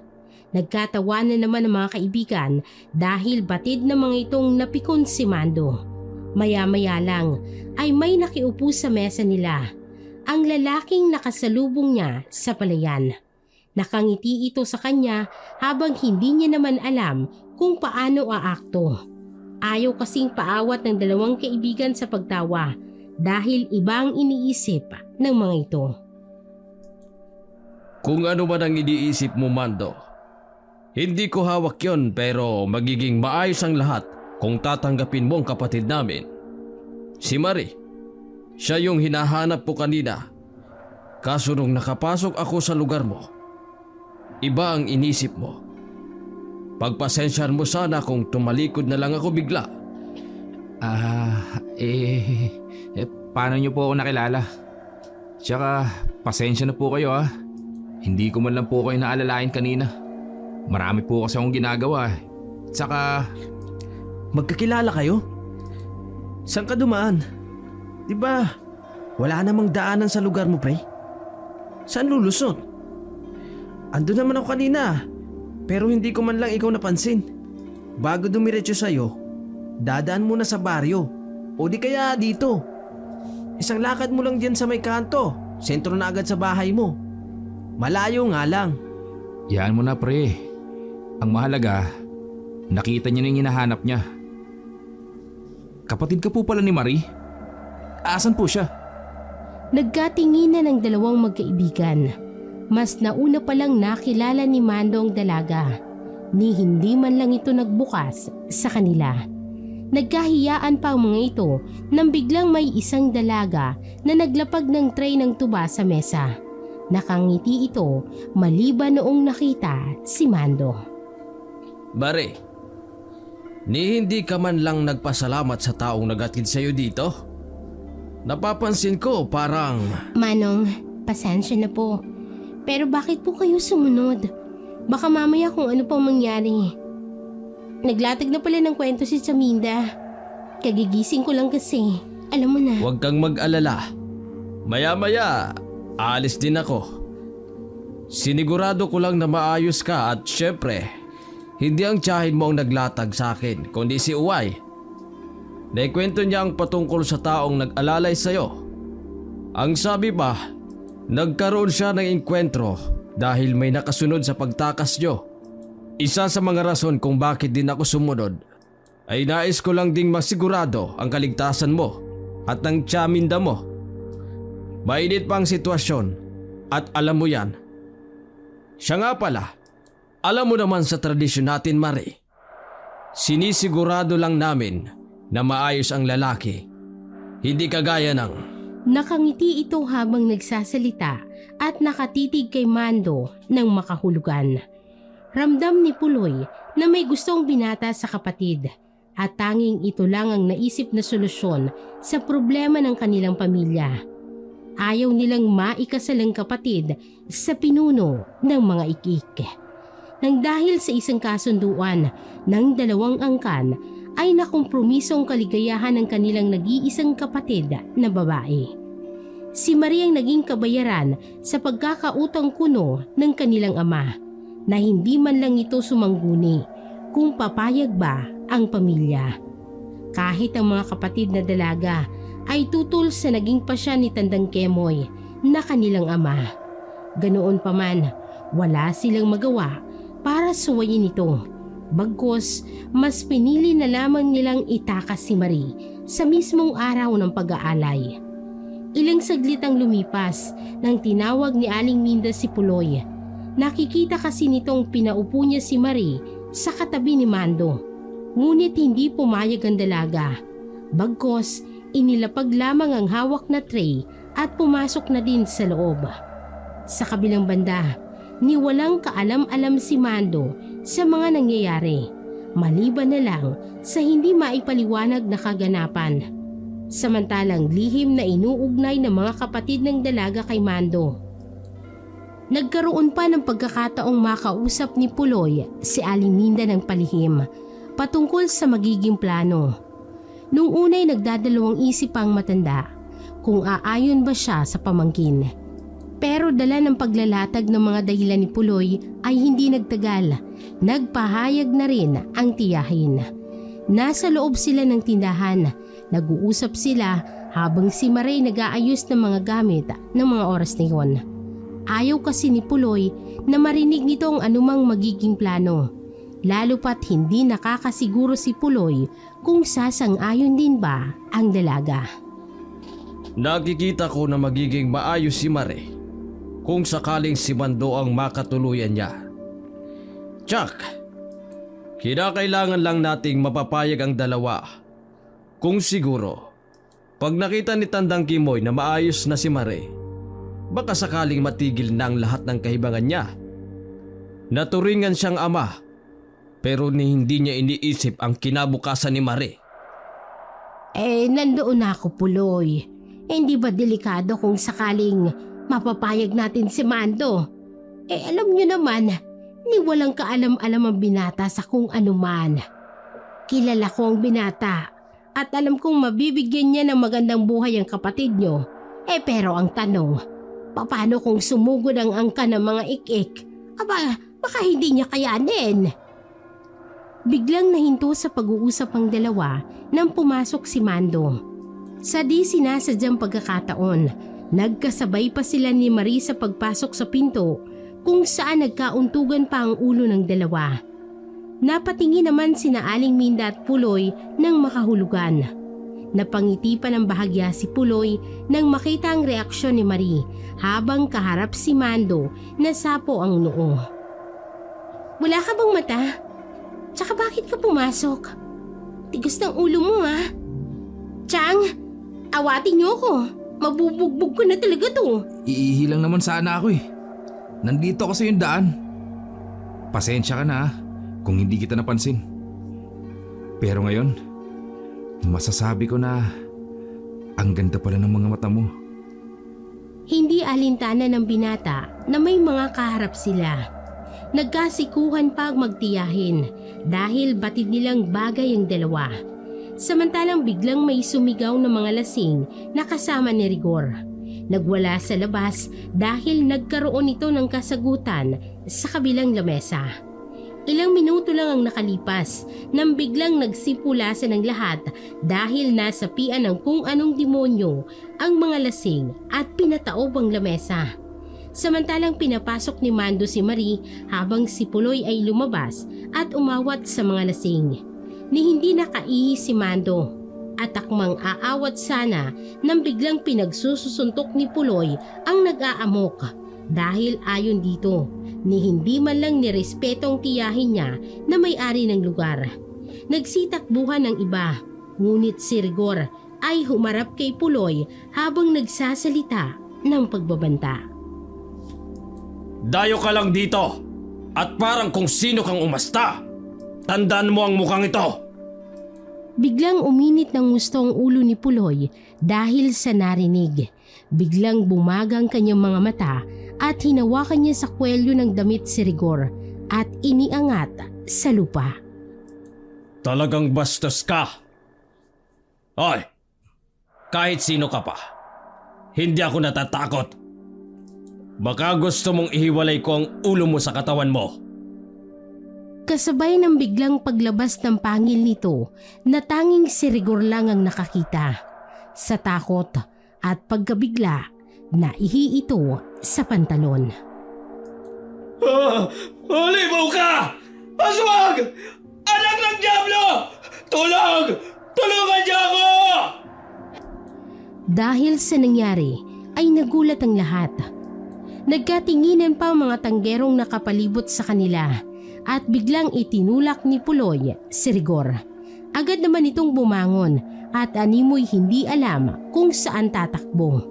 Nagkatawanan naman ang mga kaibigan dahil batid na mga itong napikon si Mando. Maya-maya lang ay may nakiupo sa mesa nila. Ang lalaking nakasalubong niya sa palayan. Nakangiti ito sa kanya habang hindi niya naman alam kung paano aakto. Ayaw kasing paawat ng dalawang kaibigan sa pagtawa dahil ibang iniisip ng mga ito. Kung ano man ang iniisip mo, Mando, hindi ko hawak yon pero magiging maayos ang lahat kung tatanggapin mo ang kapatid namin. Si Marie. Siya yung hinahanap ko kanina. Kaso nung nakapasok ako sa lugar mo, iba ang inisip mo. Pagpasensyahan mo sana kung tumalikod na lang ako bigla. Paano niyo po ako nakilala? Tsaka, pasensya na po kayo ah. Hindi ko man lang po kayo naalalain kanina. Marami po kasi akong ginagawa. Tsaka... Magkakilala kayo? Saan ka dumaan? Diba, wala namang daanan sa lugar mo, pre? Saan lulusot? Ando naman ako kanina, pero hindi ko man lang ikaw napansin. Bago dumiretso sa'yo, dadaan muna sa baryo, o di kaya dito. Isang lakad mo lang dyan sa may kanto, sentro na agad sa bahay mo. Malayo nga lang. Yan mo na pre. Ang mahalaga, nakita niya na yung hinahanap niya. Kapatid ka po pala ni Marie? Asan po siya? Nagkatinginan ng dalawang magkaibigan. Mas nauna palang nakilala ni Mando ang dalaga, ni hindi man lang ito nagbukas sa kanila. Nagkahiyaan pa ang mga ito nang biglang may isang dalaga na naglapag ng tray ng tuba sa mesa. Nakangiti ito maliban noong nakita si Mando. Mare, ni hindi ka man lang nagpasalamat sa taong nagatid sa'yo dito? Napapansin ko parang… Manong, pasensya na po. Pero bakit po kayo sumunod? Baka mamaya kung ano pang mangyari. Naglatag na pala ng kwento si Chaminda. Kagigising ko lang kasi. Alam mo na. Huwag kang mag-alala. Maya-maya, aalis din ako. Sinigurado ko lang na maayos ka at syempre, hindi ang tiyahin mo ang naglatag sa akin, kundi si Uway. Naikwento niya ang patungkol sa taong nag-alalay sa'yo. Ang sabi pa, nagkaroon siya ng engkwentro dahil may nakasunod sa pagtakas niyo. Isa sa mga rason kung bakit din ako sumunod ay nais ko lang ding masigurado ang kaligtasan mo at ng Chaminda mo. Mainit pa ang sitwasyon at alam mo yan. Siya nga pala, alam mo naman sa tradisyon natin, Marie, sinisigurado lang namin na maayos ang lalaki, hindi kagaya ng… Nakangiti ito habang nagsasalita at nakatitig kay Mando ng makahulugan. Ramdam ni Puloy na may gustong binata sa kapatid at tanging ito lang ang naisip na solusyon sa problema ng kanilang pamilya. Ayaw nilang maikasalang kapatid sa pinuno ng mga ikik. Nang dahil sa isang kasunduan ng dalawang angkan ay nakompromisong kaligayahan ng kanilang nag-iisang kapatid na babae. Si Marie ang naging kabayaran sa pagkakautang kuno ng kanilang ama na hindi man lang ito sumangguni kung papayag ba ang pamilya. Kahit ang mga kapatid na dalaga ay tutol sa naging pasya ni Tandang Kemoy na kanilang ama. Ganoon pa man, wala silang magawa para suwayin ito. Bagkus, mas pinili na lamang nilang itakas si Marie sa mismong araw ng pag-aalay. Ilang saglit ang lumipas nang tinawag ni Aling Minda si Puloy. Nakikita kasi nitong pinaupo niya si Marie sa katabi ni Mando. Ngunit hindi pumayag ang dalaga. Bagkus, inilapag lamang ang hawak na tray at pumasok na din sa loob. Sa kabilang banda, ni walang kaalam-alam si Mando sa mga nangyayari, maliban na lang sa hindi maipaliwanag na kaganapan. Samantalang lihim na inuugnay ng mga kapatid ng dalaga kay Mando. Nagkaroon pa ng pagkakataong makausap ni Puloy si Aling Minda ng palihim patungkol sa magiging plano. Nung unay nagdadalawang isip ang matanda kung aayon ba siya sa pamangkin. Pero dala ng paglalatag ng mga dahilan ni Puloy ay hindi nagtagal. Nagpahayag na rin ang tiyahin. Nasa loob sila ng tindahan. Nag-uusap sila habang si Marie nag-aayos ng mga gamit ng mga oras na yun. Ayaw kasi ni Puloy na marinig nito ang anumang magiging plano. Lalo pat hindi nakakasiguro si Puloy kung sasang-ayon din ba ang dalaga. Nakikita ko na magiging maayos si Marie kung sakaling si Mando ang makatuluyan niya. Tsak, kinakailangan lang nating mapapayag ang dalawa. Kung siguro, pag nakita ni Tandang Kimoy na maayos na si Marie, baka sakaling matigil na ang lahat ng kahibangan niya. Naturingan siyang ama, pero hindi niya iniisip ang kinabukasan ni Marie. Nandoon na ako, Puloy. Hindi ba delikado kung sakaling mapapayag natin si Mando? Alam niyo naman, ni walang kaalam-alam ang binata sa kung anuman. Kilala ko ang binata at alam kong mabibigyan niya ng magandang buhay ang kapatid niyo. Pero ang tanong, paano kung sumugod ang angka ng mga ik-ik? Baka hindi niya kayanin. Biglang nahinto sa pag-uusap ang dalawa nang pumasok si Mando. Sa di sinasadyang pagkakataon, nagkasabay pa sila ni Marie sa pagpasok sa pinto kung saan nagkauntugan pa ang ulo ng dalawa. Napatingin naman sina Aling Minda at Puloy ng makahulugan. Napangiti pa ng bahagya si Puloy nang makita ang reaksyon ni Marie habang kaharap si Mando na sapo ang noo. Wala ka bang mata? Tsaka bakit ka pumasok? Tigas ng ulo mo ha? Chang, awatin niyo ako. Mabubugbog ko na talaga to. Iihi lang naman sana ako eh. Nandito ako sa iyong daan. Pasensya ka na kung hindi kita napansin. Pero ngayon, masasabi ko na ang ganda pala ng mga mata mo. Hindi alintana ng binata na may mga kaharap sila. Nagkasikuhan pa ang magtiyahin dahil batid nilang bagay ang dalawa. Samantalang biglang may sumigaw ng mga lasing na kasama ni Rigor. Nagwala sa labas dahil nagkaroon ito ng kasagutan sa kabilang lamesa. Ilang minuto lang ang nakalipas nang biglang nagsipulasan ng lahat dahil nasapian ng kung anong demonyo ang mga lasing at pinataob ang lamesa. Samantalang pinapasok ni Mando si Marie habang si Puloy ay lumabas at umawat sa mga lasing. Ni hindi nakaihi si Mando at akmang aawat sana nang biglang pinagsusuntok ni Puloy ang nag-aamok dahil ayon dito ni hindi man lang nirespeto ang tiyahin niya na may-ari ng lugar. Nagsitakbuhan ng iba ngunit si Rigor ay humarap kay Puloy habang nagsasalita ng pagbabanta. Dayo ka lang dito at parang kung sino kang umasta. Tandaan mo ang mukhang ito. Biglang uminit ng gusto ang ulo ni Puloy dahil sa narinig. Biglang bumagang kanyang mga mata at hinawakan niya sa kwelyo ng damit si Rigor at iniangat sa lupa. Talagang bastos ka. Hoy, kahit sino ka pa, hindi ako natatakot. Baka gusto mong ihiwalay ko ang ulo mo sa katawan mo. Kasabay ng biglang paglabas ng pangil nito na tanging si Rigor lang ang nakakita. Sa takot at pagkabigla, naihi ito sa pantalon. Halimaw ka! Aswag! Anak ng Diablo! Tulog! Tulungan niyo ako! Dahil sa nangyari ay nagulat ang lahat. Nagkatinginan pa ang mga tanggerong nakapalibot sa kanila at biglang itinulak ni Puloy si Rigor. Agad naman itong bumangon at animoy hindi alam kung saan tatakbo.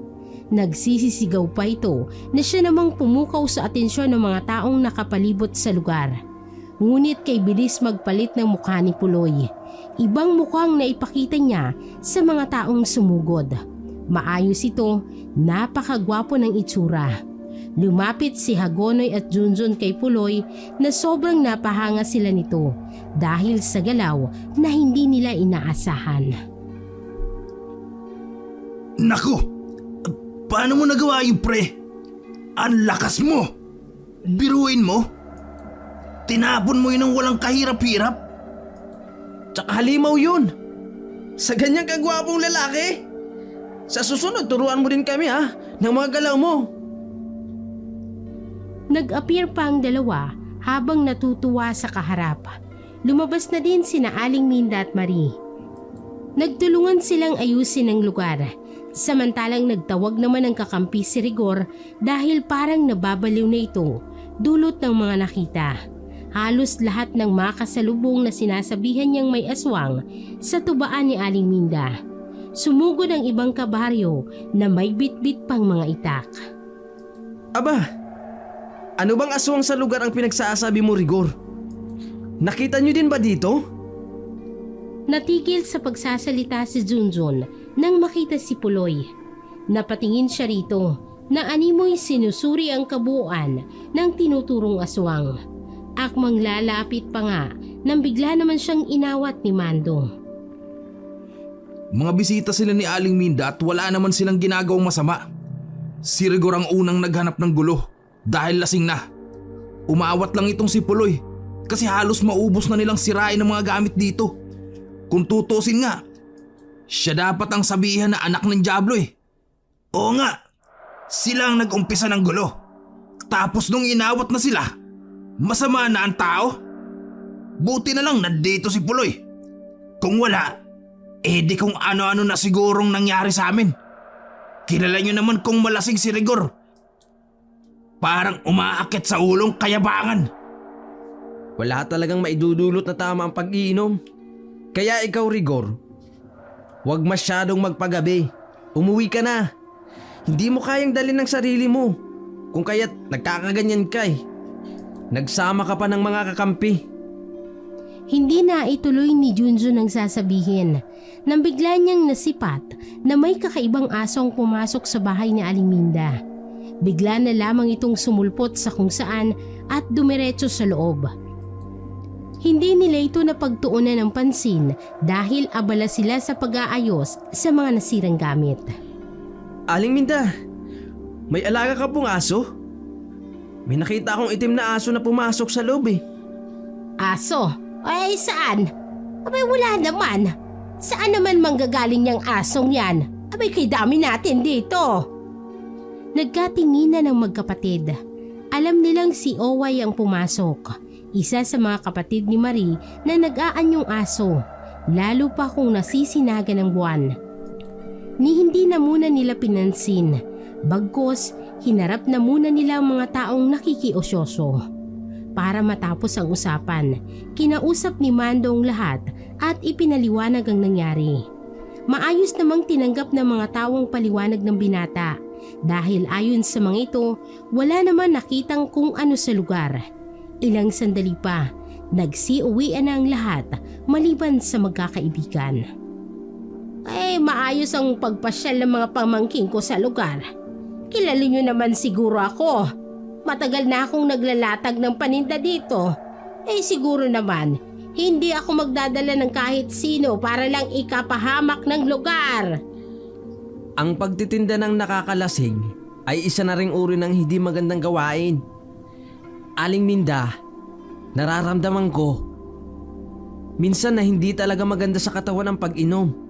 Nagsisisigaw pa ito na siya namang pumukaw sa atensyon ng mga taong nakapalibot sa lugar. Ngunit kay bilis magpalit ng mukha ni Puloy. Ibang mukhang naipakita niya sa mga taong sumugod. Maayos ito, napakagwapo ng itsura. Lumapit si Hagonoy at Junjun kay Puloy na sobrang napahanga sila nito dahil sa galaw na hindi nila inaasahan. Nako! Paano mo nagawa yung pre? Ang lakas mo! Biruin mo? Tinapon mo yun ng walang kahirap-hirap? Tsaka halimaw yun. Sa ganyang kagwapong lalaki. Sa susunod, turuan mo din kami ng mga galaw mo. Nag-appear pa ang dalawa habang natutuwa sa kaharap. Lumabas na din sina Aling Minda at Marie. Nagtulungan silang ayusin ang lugar. Samantalang nagtawag naman ng kakampi si Rigor dahil parang nababaliw na ito dulot ng mga nakita. Halos lahat ng makasalubong na sinasabihan niyang may aswang sa tubaan ni Aling Minda. Sumugod ang ibang kabaryo na may bitbit pang mga itak. Aba, ano bang aswang sa lugar ang pinagsasabi mo, Rigor? Nakita niyo din ba dito? Natigil sa pagsasalita si Junjun nang makita si Puloy. Napatingin siya rito na animoy sinusuri ang kabuuan ng tinuturong aswang. Akmang lalapit pa nga nang bigla naman siyang inawat ni Mando. Mga bisita sila ni Aling Minda at wala naman silang ginagawang masama. Si Rigor ang unang naghanap ng gulo dahil lasing na. Umawat lang itong si Puloy kasi halos maubos na nilang sirain ang mga gamit dito. Kung tutusin nga, siya dapat ang sabihan na anak ng Diablo eh. Oo nga, sila ang nag-umpisa ng gulo. Tapos nung inawat na sila, masama na ang tao? Buti na lang nandito si Puloy. Kung wala, di kung ano-ano na sigurong nangyari sa amin. Kilala nyo naman kung malasing si Rigor. Parang umaakit sa ulong kayabangan. Wala talagang maidudulot na tama ang pag-iinom. Kaya ikaw, Rigor, huwag masyadong magpagabi. Umuwi ka na. Hindi mo kayang dalhin ng sarili mo. Kung kaya't nagkakaganyan ka eh. Nagsama ka pa ng mga kakampi. Hindi na ituloy ni Junjun ang sasabihin nang bigla niyang nasipat na may kakaibang asong pumasok sa bahay ni Aling Minda. Bigla na lamang itong sumulpot sa kung saan at dumiretso sa loob. Hindi nila ito napagtuunan ng pansin dahil abala sila sa pag-aayos sa mga nasirang gamit. Aling Minda, may alaga ka pong aso? May nakita akong itim na aso na pumasok sa loob eh. Aso? Ay saan? Abay wala naman. Saan naman manggagaling niyang asong yan? Abay kay dami natin dito. Nagkatinginan ng magkapatid. Alam nilang si Oway ang pumasok. Isa sa mga kapatid ni Marie na nag-aanyong aso. Lalo pa kung nasisinaga ng buwan. Ni hindi na muna nila pinansin. Bagkus, hinarap na muna nila ang mga taong nakikiosyoso. Para matapos ang usapan, kinausap ni Mando ang lahat at ipinaliwanag ang nangyari. Maayos namang tinanggap ng mga taong paliwanag ng binata dahil ayon sa mga ito, wala naman nakitang kung ano sa lugar. Ilang sandali pa, nagsiuwian na ang lahat maliban sa magkakaibigan. Maayos ang pagpasyal ng mga pamangkin ko sa lugar. Kilala niyo naman siguro ako. Matagal na akong naglalatag ng paninda dito. Siguro naman, hindi ako magdadala ng kahit sino para lang ikapahamak ng lugar. Ang pagtitinda ng nakakalasing ay isa na ring uri ng hindi magandang gawain. Aling Minda, nararamdaman ko. Minsan na hindi talaga maganda sa katawan ang pag-inom.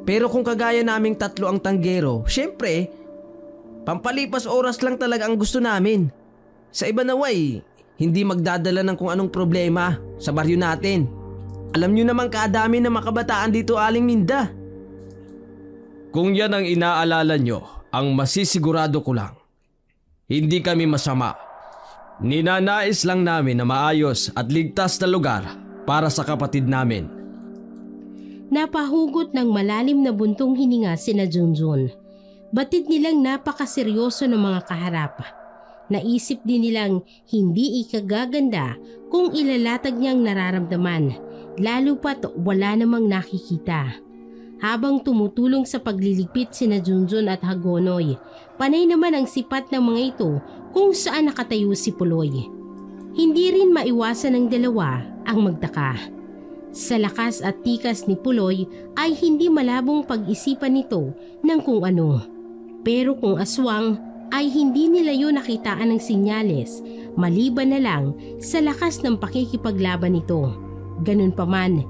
Pero kung kagaya naming tatlo ang tanggero, syempre, pampalipas oras lang talaga ang gusto namin. Sa iba naway, hindi magdadala ng kung anong problema sa baryo natin. Alam nyo naman kadami ng makabataan dito, Aling Minda. Kung yan ang inaalala nyo, ang masisigurado ko lang, hindi kami masama. Ninanais lang namin na maayos at ligtas na lugar para sa kapatid namin. Napahugot ng malalim na buntong hininga sina Junjun. Batid nilang napakaseryoso ng mga kaharap. Naisip din nilang hindi ikagaganda kung ilalatag niyang nararamdaman, lalo pat wala namang nakikita. Habang tumutulong sa pagliligpit sina Junjun at Hagonoy, panay naman ang sipat ng mga ito kung saan nakatayo si Puloy. Hindi rin maiwasan ng dalawa ang magtaka. Sa lakas at tikas ni Puloy ay hindi malabong pag-isipan nito ng kung ano. Pero kung aswang ay hindi nila yun nakitaan ng sinyales maliban na lang sa lakas ng pakikipaglaban nito. Ganun pa man,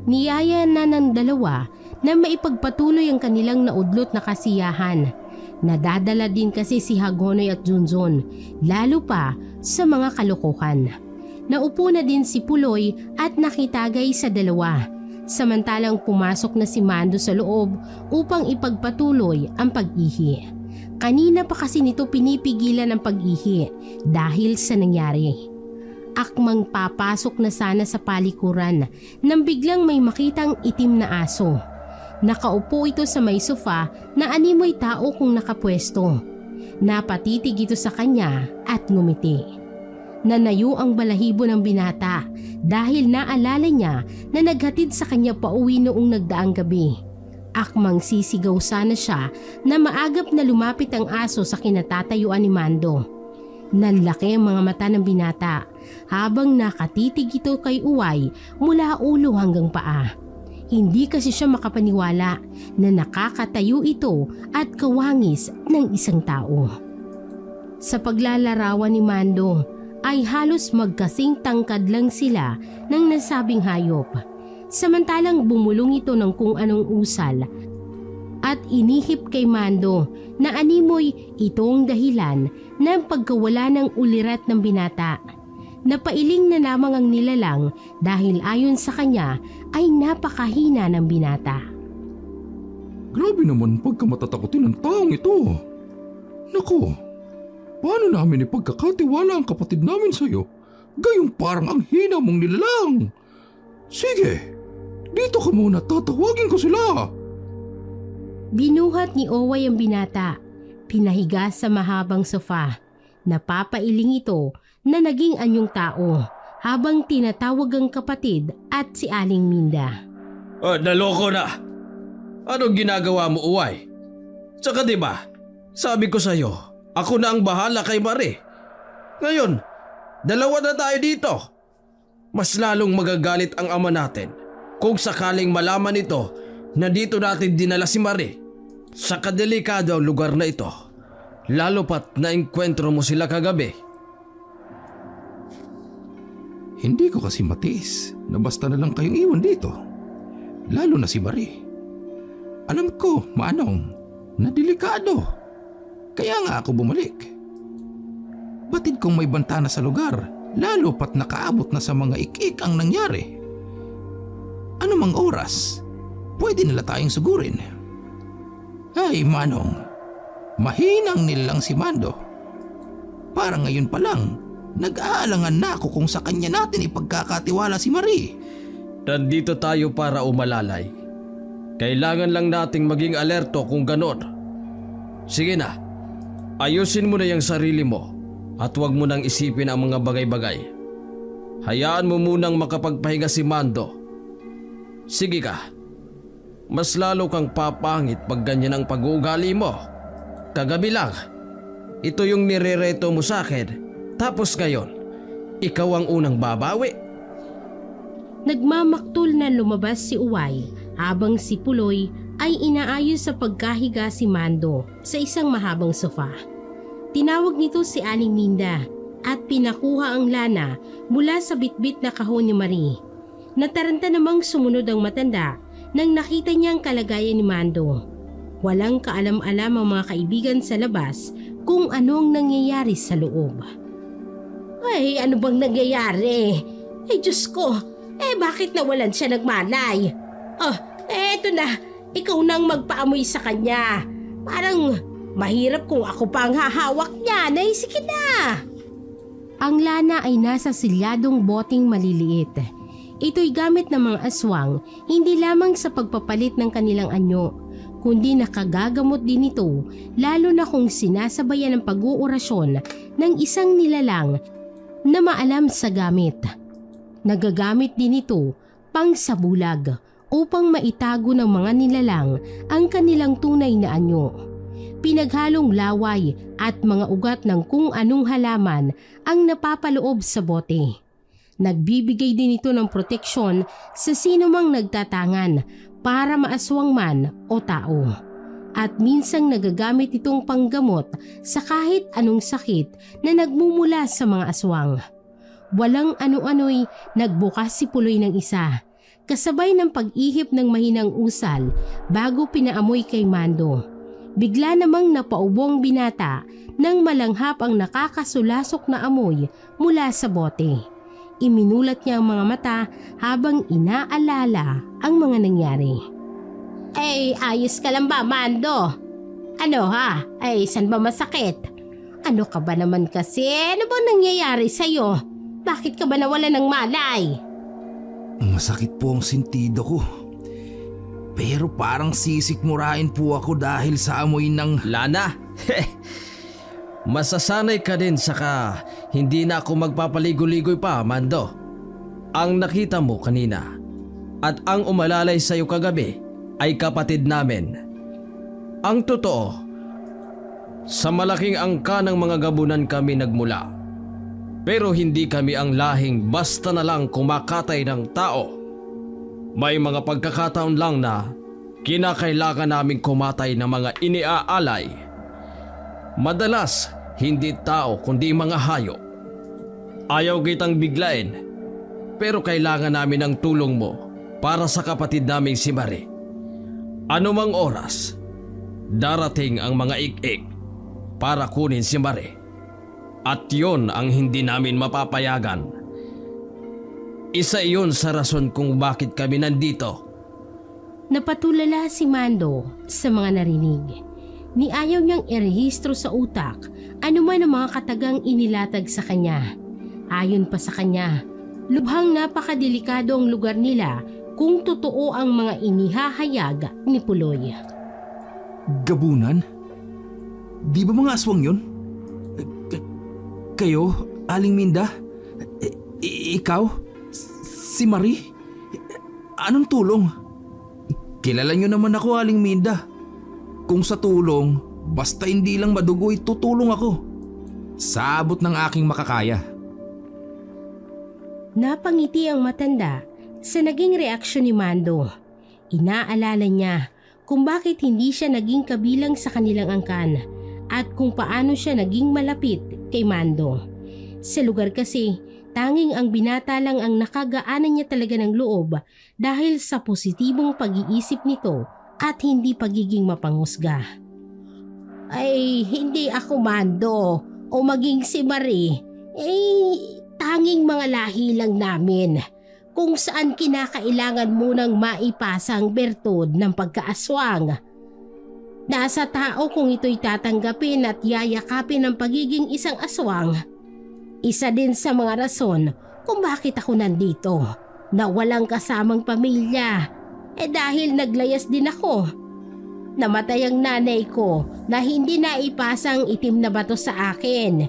niyaya na ng dalawa na maipagpatuloy ang kanilang naudlot na kasiyahan. Nadadala din kasi si Hagonoy at Junjun, lalo pa sa mga kalokohan. Naupo na din si Puloy at nakitagay sa dalawa, samantalang pumasok na si Mando sa loob upang ipagpatuloy ang pag-ihi. Kanina pa kasi nito pinipigilan ang pag-ihi dahil sa nangyari. Akmang papasok na sana sa palikuran nang biglang may makitang itim na aso. Nakaupo ito sa may sofa na animoy tao kung nakapwesto. Napatitig ito sa kanya at ngumiti. Nanayo ang balahibo ng binata dahil naalala niya na naghatid sa kanya pauwi noong nagdaang gabi. Akmang sisigaw sana siya na maagap na lumapit ang aso sa kinatatayuan ni Mando. Nanlaki ang mga mata ng binata habang nakatitig ito kay Uway mula ulo hanggang paa. Hindi kasi siya makapaniwala na nakakatayo ito at kawangis ng isang tao. Sa paglalarawan ni Mando, ay halos magkasing tangkad lang sila ng nasabing hayop. Samantalang bumulong ito ng kung anong usal at inihip kay Mando na animoy itong dahilan ng pagkawala ng ulirat ng binata. Napailing na lamang ang nilalang dahil ayon sa kanya ay napakahina ng binata. Grabe naman pagkamatatakotin ng taong ito. Naku, paano namin ipagkakatiwala ang kapatid namin sa'yo? Gayong parang ang hina mong nilalang. Sige, dito ka muna, tatawagin ko sila. Binuhat ni Oway ang binata, pinahiga sa mahabang sofa. Napapailing ito na naging anyong tao habang tinatawag ang kapatid at si Aling Minda. Naloko na. Anong ginagawa mo, Uway? Tsaka diba, sabi ko sa'yo, ako na ang bahala kay Marie. Ngayon, dalawa na tayo dito. Mas lalong magagalit ang ama natin kung sakaling malaman ito na dito natin dinala si Marie sa kadelikado ang lugar na ito. Lalo pat naengkwentro mo sila kagabi. Hindi ko kasi matiis na basta na lang kayong iwan dito. Lalo na si Marie. Alam ko, Manong, na delikado. Kaya nga ako bumalik. Batid kong may banta na sa lugar, lalo pat nakaabot na sa mga ik-ik ang nangyari. Ano mang oras, pwede nila tayong sugurin. Ay, Manong, mahinang nilang si Mando. Parang ngayon pa lang, nag-aalangan na ako kung sa kanya natin ipagkakatiwala si Marie. Nandito tayo para umalalay. Kailangan lang nating maging alerto kung ganon. Sige na, ayusin mo na yung sarili mo at huwag mo nang isipin ang mga bagay-bagay. Hayaan mo munang makapagpahinga si Mando. Sige ka, mas lalo kang papangit pag ganyan ang pag-uugali mo. Kagabi lang, ito yung nirereto mo sa akin. Tapos ngayon, ikaw ang unang babawi. Nagmamaktol na lumabas si Uway habang si Puloy ay inaayos sa pagkahiga si Mando sa isang mahabang sofa. Tinawag nito si Aling Minda at pinakuha ang lana mula sa bitbit na kahon ni Marie. Nataranta namang sumunod ang matanda nang nakita niya ang kalagayan ni Mando. Walang kaalam-alam ang mga kaibigan sa labas kung anong nangyayari sa loob. Ay, ano bang nangyayari? Ay, Diyos ko, bakit nawalan siya ng malay? Oh, eto na, ikaw nang magpaamoy sa kanya. Parang mahirap kung ako pa ang hahawak niya. Sige na! Ang lana ay nasa silyadong boting maliliit. Ito'y gamit ng mga aswang hindi lamang sa pagpapalit ng kanilang anyo, kundi nakagagamot din ito lalo na kung sinasabayan ng pag-uorasyon ng isang nilalang na maalam sa gamit. Nagagamit din ito pang sabulag upang maitago ng mga nilalang ang kanilang tunay na anyo. Pinaghalong laway at mga ugat ng kung anong halaman ang napapaloob sa bote. Nagbibigay din ito ng proteksyon sa sinumang nagtatangan para maaswang man o tao. At minsang nagagamit itong panggamot sa kahit anong sakit na nagmumula sa mga aswang. Walang ano-ano'y nagbukas si Puloy ng isa, kasabay ng pag-ihip ng mahinang usal bago pinaamoy kay Mando. Bigla namang napaubong binata nang malanghap ang nakakasulasok na amoy mula sa bote. Iminulat niya ang mga mata habang inaalala ang mga nangyari. Ayos ka lang ba, Mando? Ano ha? Saan ba masakit? Ano ka ba naman kasi? Ano bang nangyayari sa'yo? Bakit ka ba nawala ng malay? Masakit po ang sentido ko. Pero parang sisikmurain po ako dahil sa amoy ng... Lana, masasanay ka din saka hindi na ako magpapaligoy-ligoy pa, Mando. Ang nakita mo kanina at ang umalalay sa'yo kagabi ay kapatid namin. Ang totoo, sa malaking angka ng mga gabunan kami nagmula. Pero hindi kami ang lahing basta na lang kumakatay ng tao. May mga pagkakataon lang na kinakailangan namin kumatay ng mga iniaalay. Madalas, hindi tao kundi mga hayop. Ayaw kitang biglain, pero kailangan namin ang tulong mo para sa kapatid naming si Marie. Anumang oras, darating ang mga ik-ik para kunin si Marie. At yon ang hindi namin mapapayagan. Isa iyon sa rason kung bakit kami nandito. Napatulala si Mando sa mga narinig. Ni ayaw niyang irehistro sa utak anuman ang mga katagang inilatag sa kanya. Ayon pa sa kanya, lubhang napakadelikado ang lugar nila kung totoo ang mga inihahayag ni Puloy. Gabunan? Di ba mga aswang yun? Kayo, Aling Minda? Ikaw? Si Marie? Anong tulong? Kilala nyo naman ako, Aling Minda. Kung sa tulong, basta hindi lang madugo, tutulong ako. Sa abot ng aking makakaya. Napangiti ang matanda sa naging reaksyon ni Mando. Inaalala niya kung bakit hindi siya naging kabilang sa kanilang angkan at kung paano siya naging malapit kay Mando. Sa lugar kasi, tanging ang binata lang ang nakagaanan niya talaga ng loob dahil sa positibong pag-iisip nito at hindi pagiging mapanghusga. Ay, hindi ako Mando o maging si Marie. Tanging mga lahi lang namin kung saan kinakailangan munang maipasa ang bertud ng pagkaaswang. Nasa tao kung ito'y tatanggapin at yayakapin ang pagiging isang aswang. Isa din sa mga rason kung bakit ako nandito na walang kasamang pamilya. Dahil naglayas din ako. Namatay ang nanay ko na hindi naipasa ang itim na bato sa akin.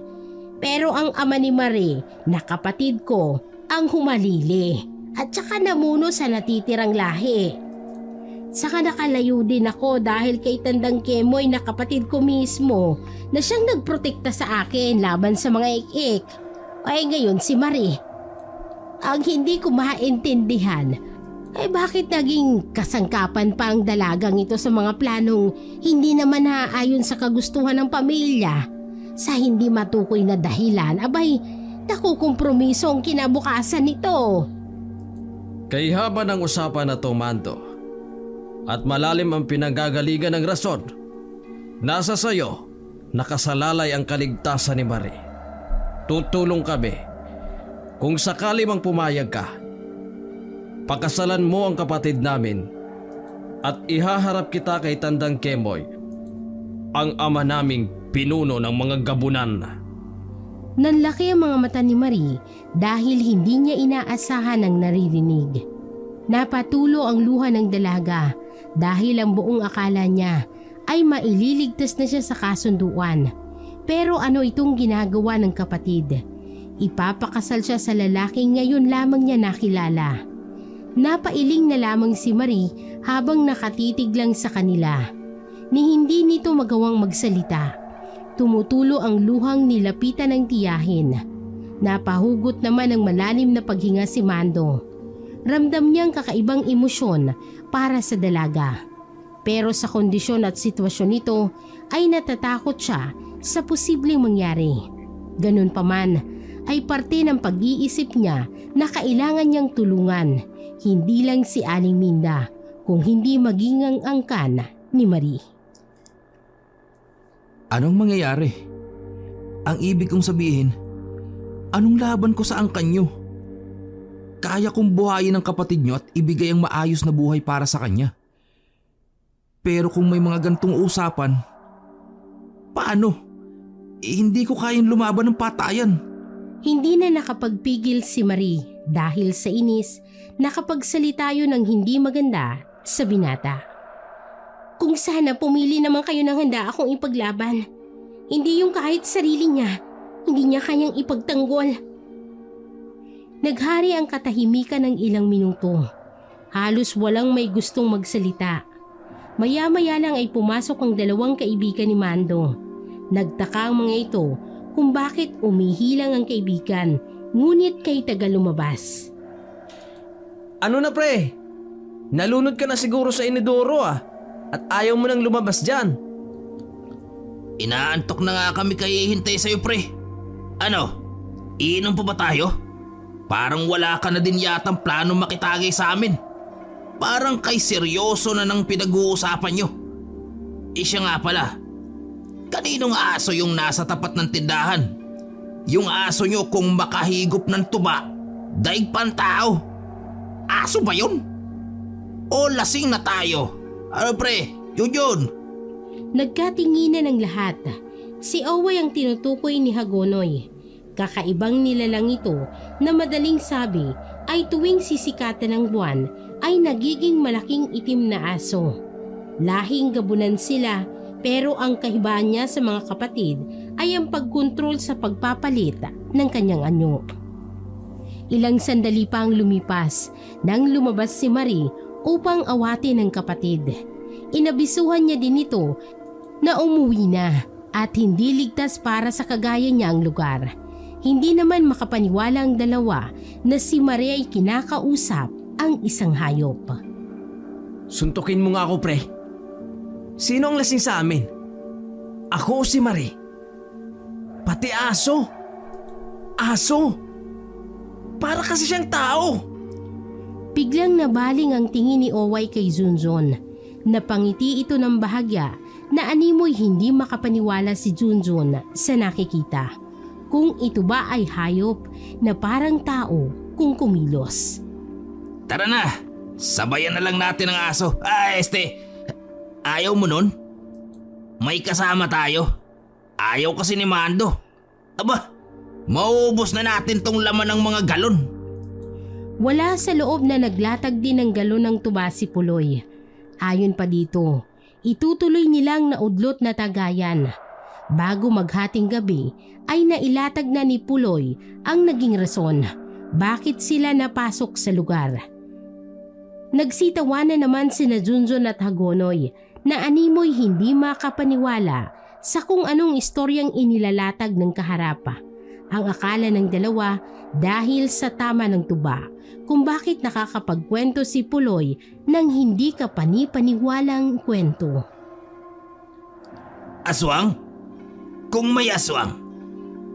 Pero ang ama ni Marie na kapatid ko ang humalili at saka namuno sa natitirang lahi. Saka nakalayo din ako dahil kay Tandang Kemoy na kapatid ko mismo na siyang nagprotekta sa akin laban sa mga ik-ik. Ay ngayon si Marie. Ang hindi ko maintindihan ay bakit naging kasangkapan pa ang dalagang ito sa mga planong hindi naman naaayon sa kagustuhan ng pamilya. Sa hindi matukoy na dahilan, abay, nakukompromiso ang kinabukasan nito. Kay haba ng usapan na to, Mando, at malalim ang pinanggagaligan ng rason, nasa sayo nakasalalay ang kaligtasan ni Marie. Tutulong kami. Kung sakali mang pumayag ka, pakasalan mo ang kapatid namin at ihaharap kita kay Tandang Kemoy, ang ama naming pinuno ng mga gabunan. Nanlaki ang mga mata ni Marie dahil hindi niya inaasahan ang naririnig. Napatulo ang luha ng dalaga dahil ang buong akala niya ay maililigtas na siya sa kasunduan. Pero ano itong ginagawa ng kapatid? Ipapakasal siya sa lalaking ngayon lamang niya nakilala. Napailing na lamang si Marie habang nakatitig lang sa kanila. Ni hindi nito magawang magsalita. Tumutulo ang luhang nilapitan ng tiyahin. Napahugot naman ng malalim na paghinga si Mando. Ramdam niyang kakaibang emosyon para sa dalaga. Pero sa kondisyon at sitwasyon nito ay natatakot siya sa posibleng mangyari. Ganun pa man ay parte ng pag-iisip niya na kailangan niyang tulungan. Hindi lang si Aling Minda, kung hindi maging ang angkan ni Marie. Anong mangyayari? Ang ibig kong sabihin, anong laban ko sa angkan nyo? Kaya kong buhayin ang kapatid nyo at ibigay ang maayos na buhay para sa kanya. Pero kung may mga gantong usapan, paano? Hindi ko kayang lumaban ng patayan. Hindi na nakapagpigil si Marie dahil sa inis, nakapagsalita yun ng hindi maganda sa binata. Kung sana pumili naman kayo ng handa akong ipaglaban. Hindi yung kahit sarili niya, hindi niya kayang ipagtanggol. Naghari ang katahimikan ng ilang minuto. Halos walang may gustong magsalita. Maya-maya lang ay pumasok ang dalawang kaibigan ni Mando. Nagtaka ang mga ito kung bakit umihilang ang kaibigan, ngunit kay taga lumabas. Ano na pre? Nalunod ka na siguro sa inidoro at ayaw mo nang lumabas dyan. Inaantok na nga kami kay hintay sa'yo pre. Ano? Iinom pa ba tayo? Parang wala ka na din yatang plano makitagay sa amin. Parang kay seryoso na ng pinag-uusapan nyo. Siya nga pala, kaninong aso yung nasa tapat ng tindahan? Yung aso nyo kung makahigop ng tuba, daig pang tao. Aso ba yun? O lasing na tayo? Ano pre, yun. Nagkatinginan ng lahat. Si Oway ang tinutukoy ni Hagonoy. Kakaibang nilalang ito na madaling sabi ay tuwing sisikatan ng buwan ay nagiging malaking itim na aso. Lahing gabunan sila pero ang kahibaan niya sa mga kapatid ay ang pagkontrol sa pagpapalit ng kanyang anyo. Ilang sandali pa ang lumipas nang lumabas si Marie upang awatin ang kapatid. Inabisuhan niya din ito na umuwi na at hindi ligtas para sa kagaya niya ang lugar. Hindi naman makapaniwala ang dalawa na si Marie ay kinakausap ang isang hayop. Suntukin mo nga ako, pre. Sino ang lasing sa amin? Ako o si Marie? Pati aso. Aso. Para kasi siyang tao. Biglang nabaling ang tingin ni Oway kay Junjun. Napangiti ito ng bahagya na animoy hindi makapaniwala si Junjun sa nakikita. Kung ito ba ay hayop na parang tao kung kumilos. Tara na, sabayan na lang natin ang aso. Ayaw mo nun? May kasama tayo. Ayaw kasi ni Mando. Aba, mauubos na natin tong laman ng mga galon. Wala sa loob na naglatag din ng galon ng tuba si Puloy. Ayon pa dito, itutuloy nilang naudlot na tagayan. Bago maghating gabi ay nailatag na ni Puloy ang naging rason bakit sila napasok sa lugar. Nagsitawanan naman sina Junjun at Hagonoy na animoy hindi makapaniwala sa kung anong istoryang inilalatag ng kaharap. Ang akala ng dalawa dahil sa tama ng tuba kung bakit nakakapagkwento si Puloy ng hindi ka panipaniwalang kwento. Aswang? Kung may aswang,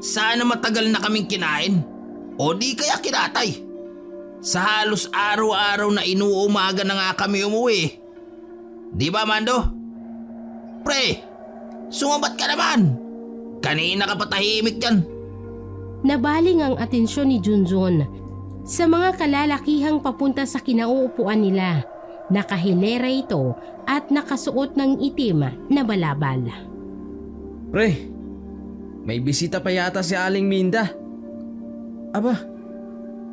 sana matagal na kaming kinain o di kaya kinatay. Sa halos araw-araw na inuumaga na nga kami umuwi. Di ba, Mando? Pre, sumabat ka naman. Kanina ka pa tahimik dyan. Nabaling ang atensyon ni Junjun sa mga kalalakihang papunta sa kinauupuan nila. Nakahilera ito at nakasuot ng itim na balabal. Pre, may bisita pa yata si Aling Minda. Aba,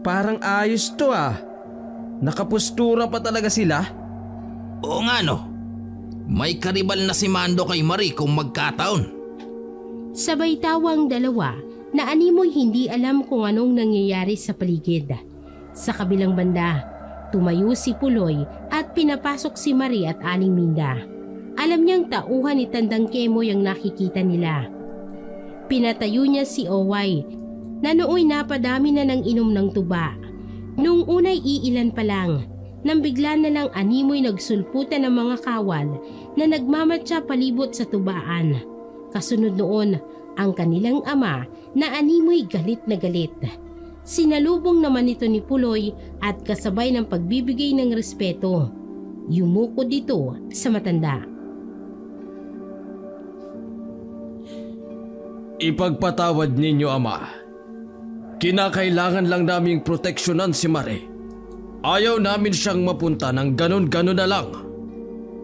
parang ayos to ah. Nakapustura pa talaga sila. Oo nga no. May karibal na si Mando kay Marie kung magkataon. Sabay tawang dalawa na animoy hindi alam kung anong nangyayari sa paligid. Sa kabilang banda, tumayo si Puloy at pinapasok si Marie at Aling Minda. Alam niyang tauhan ni Tandang Kemoy ang nakikita nila. Pinatayo niya si Oway na nooy napadami na ng inom ng tuba. Nung unay iilan pa lang, nang bigla na lang animoy nagsulputan ng mga kawal na nagmamatsa palibot sa tubaan. Kasunod noon, ang kanilang ama na animoy galit na galit. Sinalubong naman ito ni Puloy at kasabay ng pagbibigay ng respeto. Yumuko dito sa matanda. Ipagpatawad ninyo, Ama. Kinakailangan lang naming proteksyonan si Marie. Ayaw namin siyang mapunta ng ganon-ganon na lang.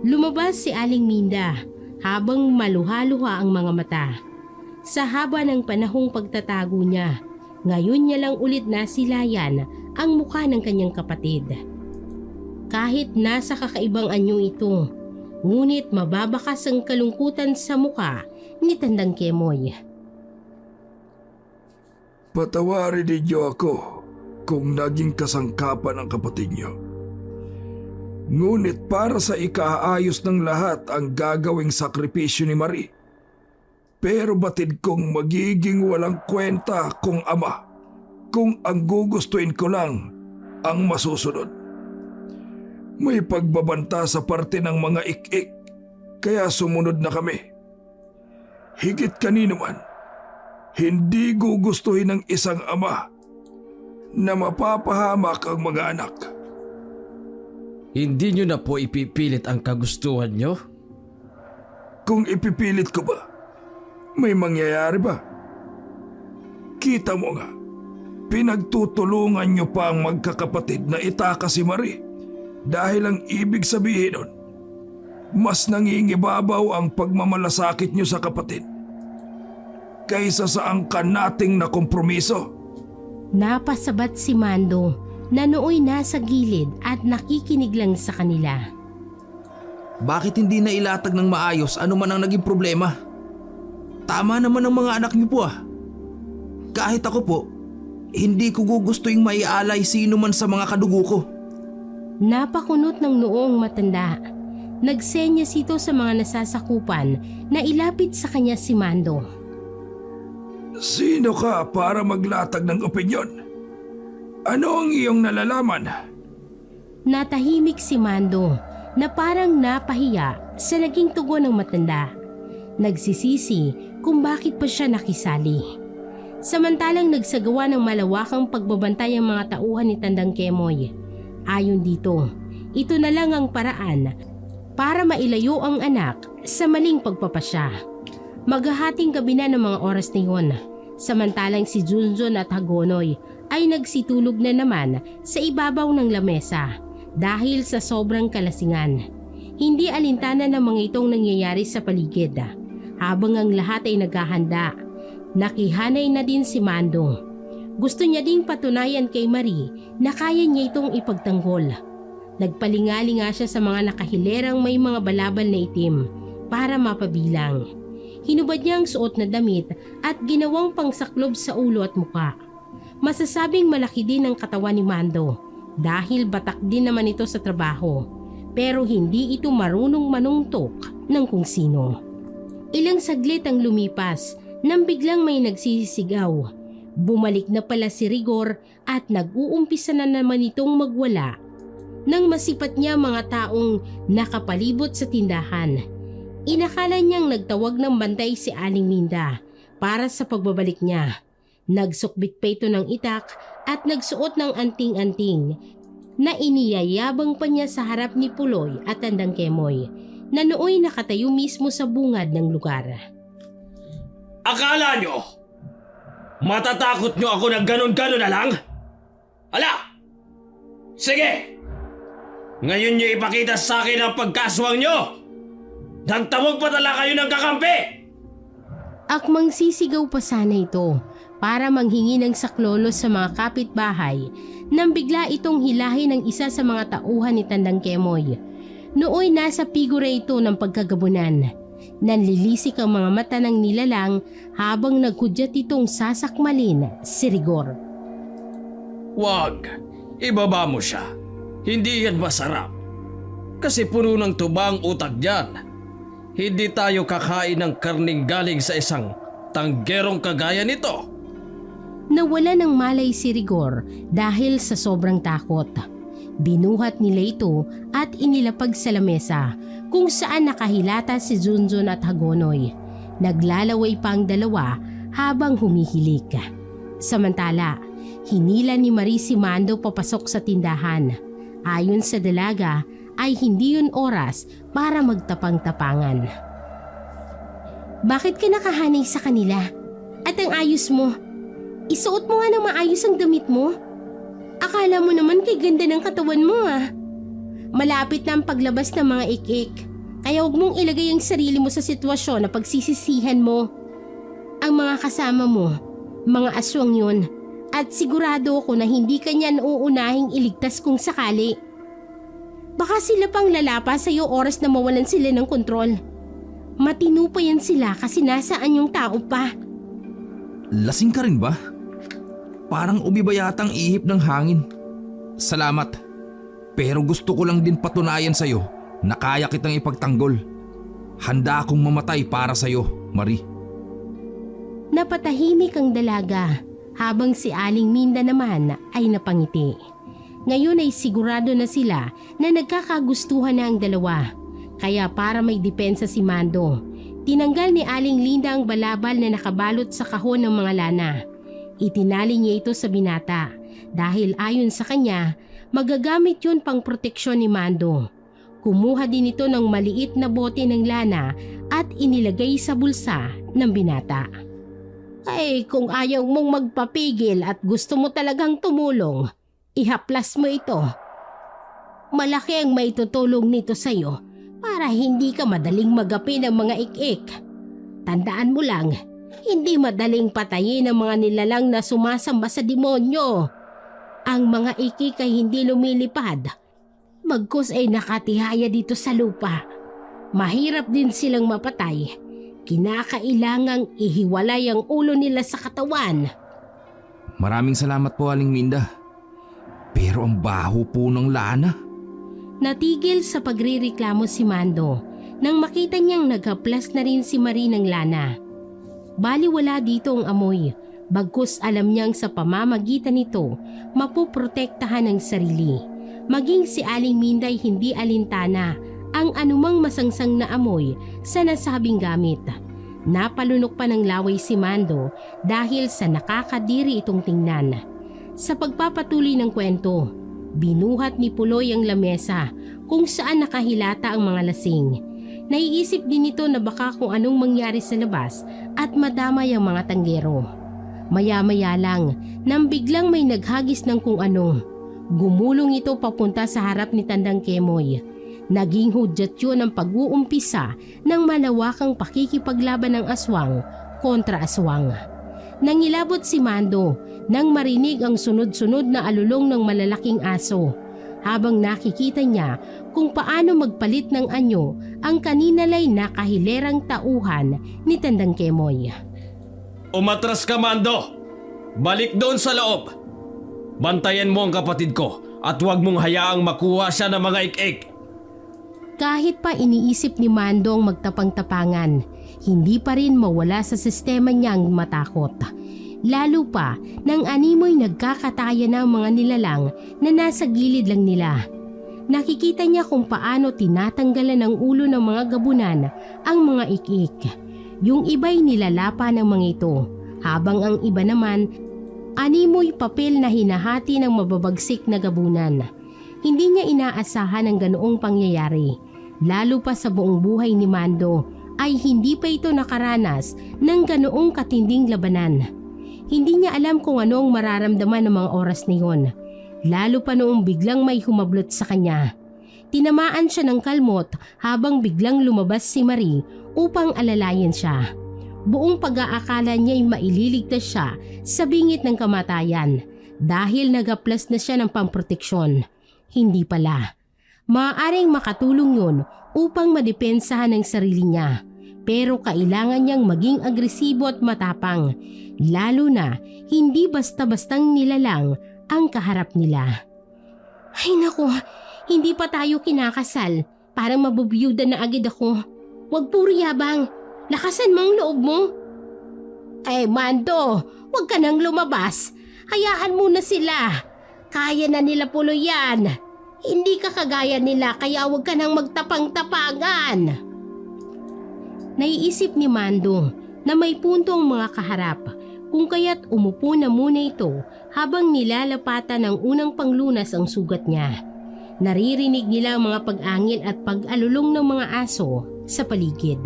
Lumabas si Aling Minda habang maluha-luha ang mga mata. Sa haba ng panahong pagtatago niya, ngayon niya lang ulit nasilayan ang mukha ng kanyang kapatid. Kahit nasa kakaibang anyo ito, ngunit mababakas ang kalungkutan sa mukha ni Tandang Kemoy. Patawarin ninyo ako kung naging kasangkapan ang kapatid niyo. Ngunit para sa ikaayos ng lahat ang gagawing sakripisyo ni Marie. Pero batid kong magiging walang kwenta kung ama kung ang gugustuin ko lang ang masusunod. May pagbabanta sa parte ng mga ik-ik kaya sumunod na kami. Higit kanino man, hindi gugustuhin ng isang ama na mapapahamak ang mga anak. Hindi nyo na po ipipilit ang kagustuhan nyo? Kung ipipilit ko ba, may mangyayari ba? Kita mo nga, pinagtutulungan niyo pa ang magkakapatid na itaka si Marie dahil ang ibig sabihin nun, mas nangingibabaw ang pagmamalasakit niyo sa kapatid kaysa sa angkan nating na kompromiso. Napasabat si Mando na nooy nasa gilid at nakikinig lang sa kanila. Bakit hindi na ilatag ng maayos ano man ang naging problema? Tama naman ang mga anak niyo po ah. Kahit ako po, hindi ko gugustuhin maialay sino man sa mga kadugo ko. Napakunot ng noong matanda. Nagsenyas ito sa mga nasasakupan na ilapit sa kanya si Mando. Sino ka para maglatag ng opinyon? Ano ang iyong nalalaman? Natahimik si Mando na parang napahiya sa naging tugon ng matanda. Nagsisisi kung bakit pa siya nakisali. Samantalang nagsagawa ng malawakang pagbabantay ang mga tauhan ni Tandang Kemoy. Ayon dito, ito na lang ang paraan para mailayo ang anak sa maling pagpapasya. Maghahating gabi na ng mga oras na yun. Samantalang si Junjun at Hagonoy ay nagsitulog na naman sa ibabaw ng lamesa dahil sa sobrang kalasingan. Hindi alintana ng mga itong nangyayari sa paligid. Habang ang lahat ay naghahanda, nakihanay na din si Mando. Gusto niya ding patunayan kay Marie na kaya niya itong ipagtanggol. Nagpalingali nga siya sa mga nakahilerang may mga balabal na itim para mapabilang. Hinubad niya ang suot na damit at ginawang pangsaklob sa ulo at muka. Masasabing malaki din ang katawan ni Mando dahil batak din naman ito sa trabaho, pero hindi ito marunong manungtok ng kung sino. Ilang saglit ang lumipas nang biglang may nagsisigaw. Bumalik na pala si Rigor at nag-uumpisa na naman itong magwala nang masipat niya mga taong nakapalibot sa tindahan. Inakala niyang nagtawag ng bantay si Aling Minda para sa pagbabalik niya. Nagsukbit pa ito ng itak at nagsuot ng anting-anting na iniyayabang pa niya sa harap ni Puloy at Tandang Kemoy na nooy nakatayo mismo sa bungad ng lugar. Akala nyo, matatakot nyo ako ng ganon-ganon na lang? Ala! Sige! Ngayon nyo ipakita sa akin ang pagkaswang nyo! Nagtawag pa tala kayo ng kakampi! Akmang sisigaw pa sana ito para manghingi ng saklolo sa mga kapitbahay nang bigla itong hilahin ng isa sa mga tauhan ni Tandang Kemoy. Nooy nasa figura ito ng pagkagabunan. Nanlilisik ang mga mata ng nilalang habang naghudyat itong sasakmalin si Rigor. Wag, ibaba mo siya. Hindi yan masarap. Kasi puno ng tuba ang utak dyan. Hindi tayo kakain ng karning galing sa isang tanggerong kagaya nito. Nawala ng malay si Rigor dahil sa sobrang takot. Binuhat nila ito at inilapag sa lamesa kung saan nakahilata si Junjun at Hagonoy. Naglalaway pa ang dalawa habang humihilik. Samantala, hinila ni Marie si Mando papasok sa tindahan. Ayon sa dalaga ay hindi yun oras para magtapang-tapangan. Bakit ka nakahanay sa kanila? At ang ayos mo? Isuot mo nga ng maayos ang damit mo. Akala mo naman kay ganda ng katawan mo ah. Malapit na ang paglabas ng mga ik-ik. Kaya huwag mong ilagay ang sarili mo sa sitwasyon na pagsisisihan mo. Ang mga kasama mo, mga aswang yun. At sigurado ako na hindi ka niyan uunahing iligtas kung sakali. Baka sila pang lalapa sa iyo oras na mawalan sila ng kontrol. Matino pa yan sila kasi nasaan yung tao pa. Lasing ka rin ba? Parang ubi ba yatang ihip ng hangin? Salamat. Pero gusto ko lang din patunayan sa'yo na kaya kitang ipagtanggol. Handa akong mamatay para sa'yo, Marie. Napatahimik ang dalaga habang si Aling Minda naman ay napangiti. Ngayon ay sigurado na sila na nagkakagustuhan na ang dalawa. Kaya para may depensa si Mando, tinanggal ni Aling Linda ang balabal na nakabalot sa kahon ng mga lana. Itinali niya ito sa binata dahil ayon sa kanya, magagamit yun pang proteksyon ni Mando. Kumuha din ito ng maliit na bote ng lana at inilagay sa bulsa ng binata. Ay, kung ayaw mong magpapigil at gusto mo talagang tumulong, ihaplas mo ito. Malaki ang maitutulong nito sa'yo para hindi ka madaling magapi ng mga ik-ik. Tandaan mo lang, hindi madaling patayin ang mga nilalang na sumasamba sa demonyo. Ang mga ik-ik ay hindi lumilipad. Bagkus ay nakatihaya dito sa lupa. Mahirap din silang mapatay. Kinakailangang ihiwalay ang ulo nila sa katawan. Maraming salamat po, Aling Minda. Pero ang baho po ng lana. Natigil sa pagrireklamo si Mando nang makita niyang naghaplas na rin si Marie ng lana. Baliwala dito ang amoy, bagkus alam niyang sa pamamagitan nito mapoprotektahan ang sarili. Maging si Aling Minda ay hindi alintana ang anumang masangsang na amoy sa nasabing gamit. Napalunok pa ng laway si Mando dahil sa nakakadiri itong tingnan. Sa pagpapatuloy ng kwento, binuhat ni Puloy ang lamesa kung saan nakahilata ang mga lasing. Naiisip din ito na baka kung anong mangyari sa labas at madamay ang mga tanggero. Maya-maya lang nang biglang may naghagis ng kung ano. Gumulong ito papunta sa harap ni Tandang Kemoy. Naging hudyat yun ang pag-uumpisa ng malawakang pakikipaglaban ng aswang kontra aswang. Nangilabot si Mando nang marinig ang sunod-sunod na alulong ng malalaking aso habang nakikita niya kung paano magpalit ng anyo ang kaninalay nakahilerang tauhan ni Tandang Kemoy. Umatras ka, Mando! Balik doon sa loob! Bantayan mo ang kapatid ko at huwag mong hayaang makuha siya ng mga ik-ik. Kahit pa iniisip ni Mando ang magtapang-tapangan, hindi pa rin mawala sa sistema niyang matakot. Lalo pa nang animoy nagkakataya ng mga nilalang na nasa gilid lang nila. Nakikita niya kung paano tinatanggalan ng ulo ng mga gabunan ang mga ik-ik. Yung iba'y nilalapa ng mga ito, habang ang iba naman animoy papel na hinahati ng mababagsik na gabunan. Hindi niya inaasahan ang ganoong pangyayari. Lalo pa sa buong buhay ni Mando ay hindi pa ito nakaranas ng ganoong katinding labanan. Hindi niya alam kung ano ang mararamdaman ng mga oras na yun. Lalo pa noong biglang may humablot sa kanya. Tinamaan siya ng kalmot habang biglang lumabas si Marie upang alalayan siya. Buong pag-aakala niya ay maililigtas siya sa bingit ng kamatayan dahil nagaplas na siya ng pamproteksyon. Hindi pala. Maaaring makatulong yun upang madepensahan ang sarili niya. Pero kailangan niyang maging agresibo at matapang. Lalo na hindi basta-bastang nilalang ang kaharap nila. Ay naku, hindi pa tayo kinakasal. Parang mabubiyuda na agad ako. Huwag puro yabang. Lakasan mo ang loob mo. Ay Mando, huwag ka nang lumabas. Hayaan mo na sila. Kaya na nila Puloy yan. Hindi ka kagaya nila kaya huwag ka nang magtapang-tapangan. Naiisip ni Mando na may punto ang mga kaharap kung kaya't umupo na muna ito habang nilalapatan ng unang panglunas ang sugat niya. Naririnig nila ang mga pag-angil at pag-alulong ng mga aso sa paligid.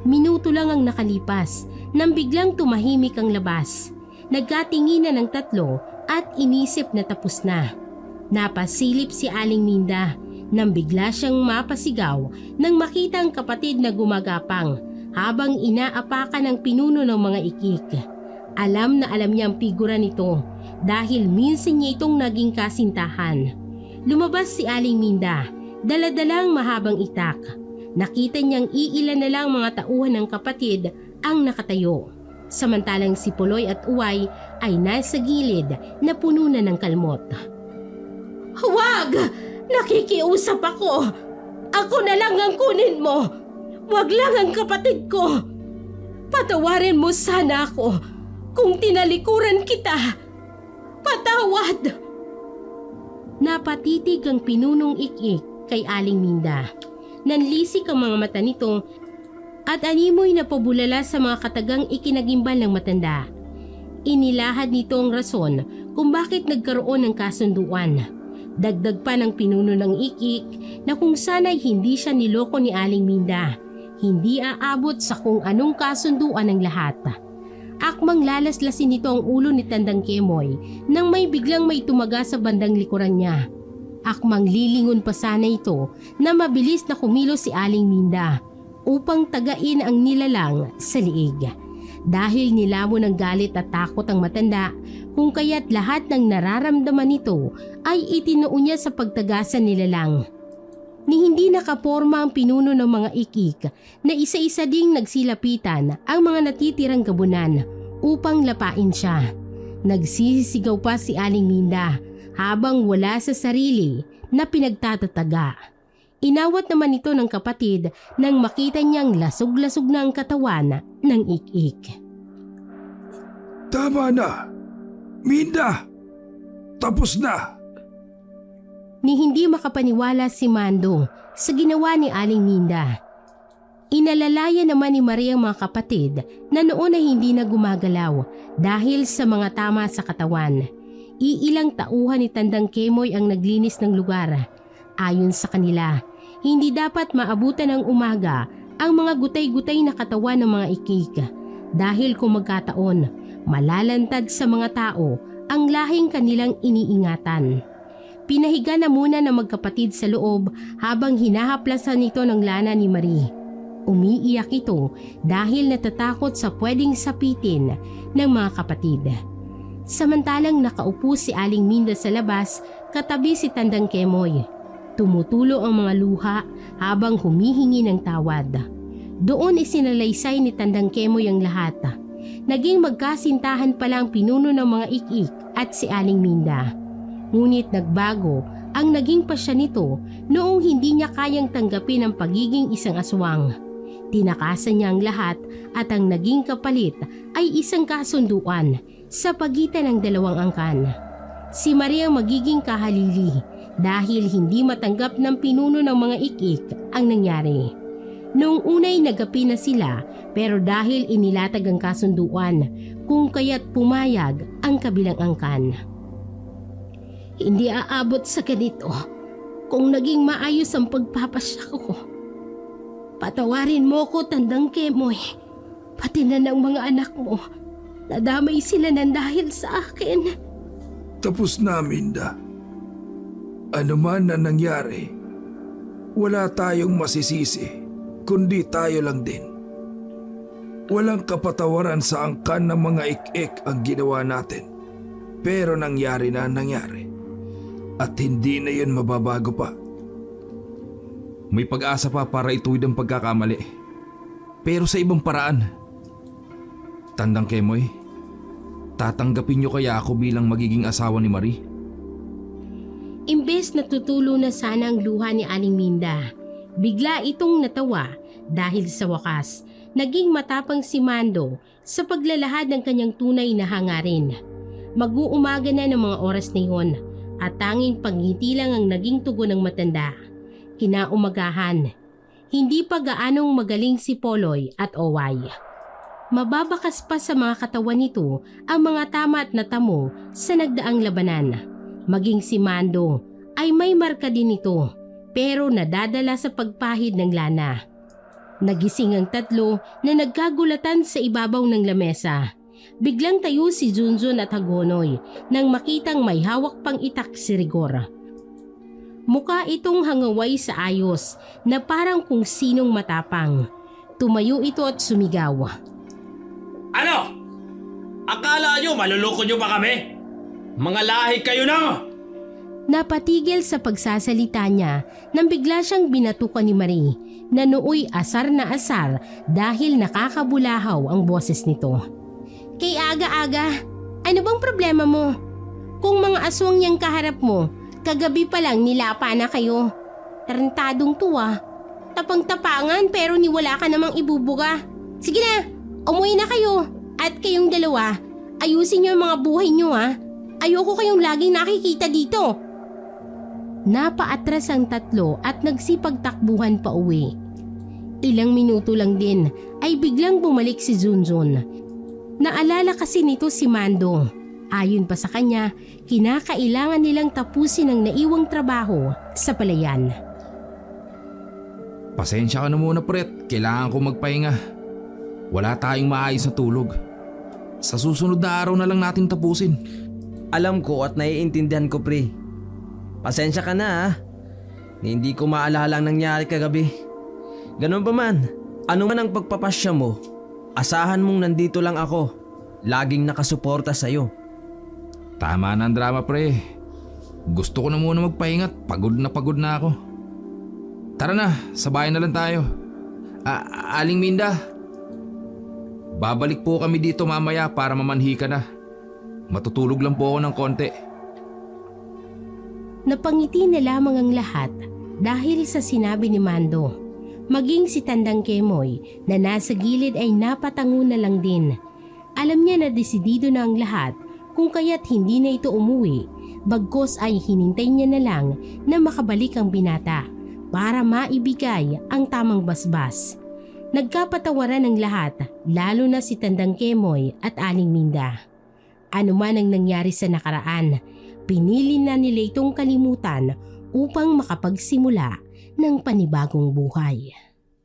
Minuto lang ang nakalipas nang biglang tumahimik ang labas. Nagkatinginan ng tatlo at inisip na tapos na. Napasilip si Aling Minda nang bigla siyang mapasigaw nang makita ang kapatid na gumagapang habang inaapakan ang pinuno ng mga ikik. Alam na alam niya ang figura nito dahil minsan niya itong naging kasintahan. Lumabas si Aling Minda, daladalang mahabang itak. Nakita niyang iilan na lang mga tauhan ng kapatid ang nakatayo. Samantalang si Puloy at Uway ay nasa gilid na puno na ng kalmot. Huwag! Nakikiusap ako! Ako na lang ang kunin mo! Huwag lang ang kapatid ko! Patawarin mo sana ako kung tinalikuran kita! Patawad! Napatitig ang pinunong ik-ik kay Aling Minda. Nanlisik ang mga mata nito at animoy na pabulala sa mga katagang ikinagimbal ng matanda. Inilahad nito ang rason kung bakit nagkaroon ng kasunduan. Dagdag pa ng pinuno ng ik-ik na kung sana'y hindi siya niloko ni Aling Minda, hindi aabot sa kung anong kasunduan ng lahat. Akmang lalaslasin nito ang ulo ni Tandang Kemoy nang biglang may tumaga sa bandang likuran niya. Akmang lilingon pa sana ito na mabilis na kumilos si Aling Minda upang tagain ang nilalang sa liig. Dahil nilamon ng galit at takot ang matanda, kung kaya't lahat ng nararamdaman nito ay itinuon niya sa pagtagasan nilalang. Ni hindi nakaporma ang pinuno ng mga ikik na isa-isa ding nagsilapitan ang mga natitirang gabunan upang lapain siya. Nagsisigaw pa si Aling Minda habang wala sa sarili na pinagtatataga. Inawat naman ito ng kapatid nang makita niyang lasog-lasog na ang katawan ng ik-ik. Tama na! Minda! Tapos na! Ni hindi makapaniwala si Mando sa ginawa ni Aling Minda. Inalalaya naman ni Maria ang mga kapatid na noon ay hindi na gumagalaw dahil sa mga tama sa katawan. Iilang tauhan ni Tandang Kemoy ang naglinis ng lugar. Ayon sa kanila, hindi dapat maabutan ng umaga ang mga gutay-gutay na katawan ng mga ikik dahil kung magkataon, malalantad sa mga tao ang lahing kanilang iniingatan. Pinahiga na muna ng magkapatid sa loob habang hinahaplasan nito ng lana ni Marie. Umiiyak ito dahil natatakot sa pwedeng sapitin ng mga kapatid. Samantalang nakaupo si Aling Minda sa labas katabi si Tandang Kemoy. Tumutulo ang mga luha habang humihingi ng tawad. Doon isinalaysay ni Tandang Kemoy ang lahat. Naging magkasintahan pala ang pinuno ng mga ik-ik at si Aling Minda. Ngunit nagbago ang naging pasya nito noong hindi niya kayang tanggapin ang pagiging isang aswang. Tinakasan niya ang lahat at ang naging kapalit ay isang kasunduan sa pagitan ng dalawang angkan. Si Maria magiging kahalili dahil hindi matanggap ng pinuno ng mga ik-ik ang nangyari. Noong unay nagapi na sila pero dahil inilatag ang kasunduan kung kaya't pumayag ang kabilang angkan. Hindi aabot sa ganito kung naging maayos ang pagpapasya ko. Patawarin mo ko, Tandang Kemoy, pati na ng mga anak mo. Nadamay sila ng dahil sa akin. Tapos na, Minda. Ano man na nangyari, wala tayong masisisi, kundi tayo lang din. Walang kapatawaran sa angkan ng mga ik-ik ang ginawa natin. Pero nangyari na nangyari. At hindi na yun mababago pa. May pag-asa pa para ituwid ang pagkakamali. Pero sa ibang paraan. Tandang Kemoy, tatanggapin niyo kaya ako bilang magiging asawa ni Marie? Imbes na tutulo na sana ang luha ni Aling Minda, bigla itong natawa dahil sa wakas, naging matapang si Mando sa paglalahad ng kanyang tunay na hangarin. Mag-uumaga na ng mga oras na yun at tanging pangiti lang ang naging tugon ng matanda. Kinaumagahan, hindi pa gaanong magaling si Poloy at Oway. Mababakas pa sa mga katawan nito ang mga tama at natamo sa nagdaang labanan. Maging si Mando ay may marka din ito pero nadadala sa pagpahid ng lana. Nagising ang tatlo na nagkagulatan sa ibabaw ng lamesa. Biglang tayo si Junjun at Hagonoy nang makitang may hawak pang itak si Rigor. Mukha itong hangaway sa ayos na parang kung sinong matapang. Tumayo ito at sumigaw. Ano? Akala nyo maluloko nyo ba kami? Mga lahi kayo na! Napatigil sa pagsasalita niya nang bigla siyang binatukan ni Marie na nooy asar na asar dahil nakakabulahaw ang boses nito. Kay aga-aga, ano bang problema mo? Kung mga aswang niyang kaharap mo, kagabi pa lang nilapa na kayo. Tarantadong tuwa. Tapang-tapangan pero niwala ka namang ibubuga. Sige na, umuwi na kayo. At kayong dalawa, ayusin niyo ang mga buhay niyo ha. Ayoko kayong laging nakikita dito. Napaatras ang tatlo at nagsipagtakbuhan pa uwi. Ilang minuto lang din ay biglang bumalik si Junjun. Naalala kasi nito si Mando. Ayon pa sa kanya, kinakailangan nilang tapusin ang naiwang trabaho sa palayan. Pasensya ka na muna, Pret. Kailangan ko magpahinga. Wala tayong maayos na tulog. Sa susunod na araw na lang natin tapusin. Alam ko at naiintindihan ko, pre. Pasensya ka na ha. Hindi ko maalala ang nangyari kagabi. Ganun pa man, ano man ang pagpapasya mo, asahan mong nandito lang ako. Laging nakasuporta sa'yo. Tama na ang drama, pre. Gusto ko na muna magpahingat. Pagod na ako. Tara na, sa bahay na lang tayo. Aling Minda, babalik po kami dito mamaya para mamanhi ka na. Matutulog lang po ako ng konti. Napangiti na lamang ang lahat dahil sa sinabi ni Mando. Maging si Tandang Kemoy na nasa gilid ay napatango na lang din. Alam niya na desidido na ang lahat kung kaya't hindi na ito umuwi. Bagkos ay hinintay niya na lang na makabalik ang binata para maibigay ang tamang basbas. Nagkapatawaran ang lahat, lalo na si Tandang Kemoy at Aling Minda. Ano man ang nangyari sa nakaraan, pinili na nila itong kalimutan upang makapagsimula ng panibagong buhay.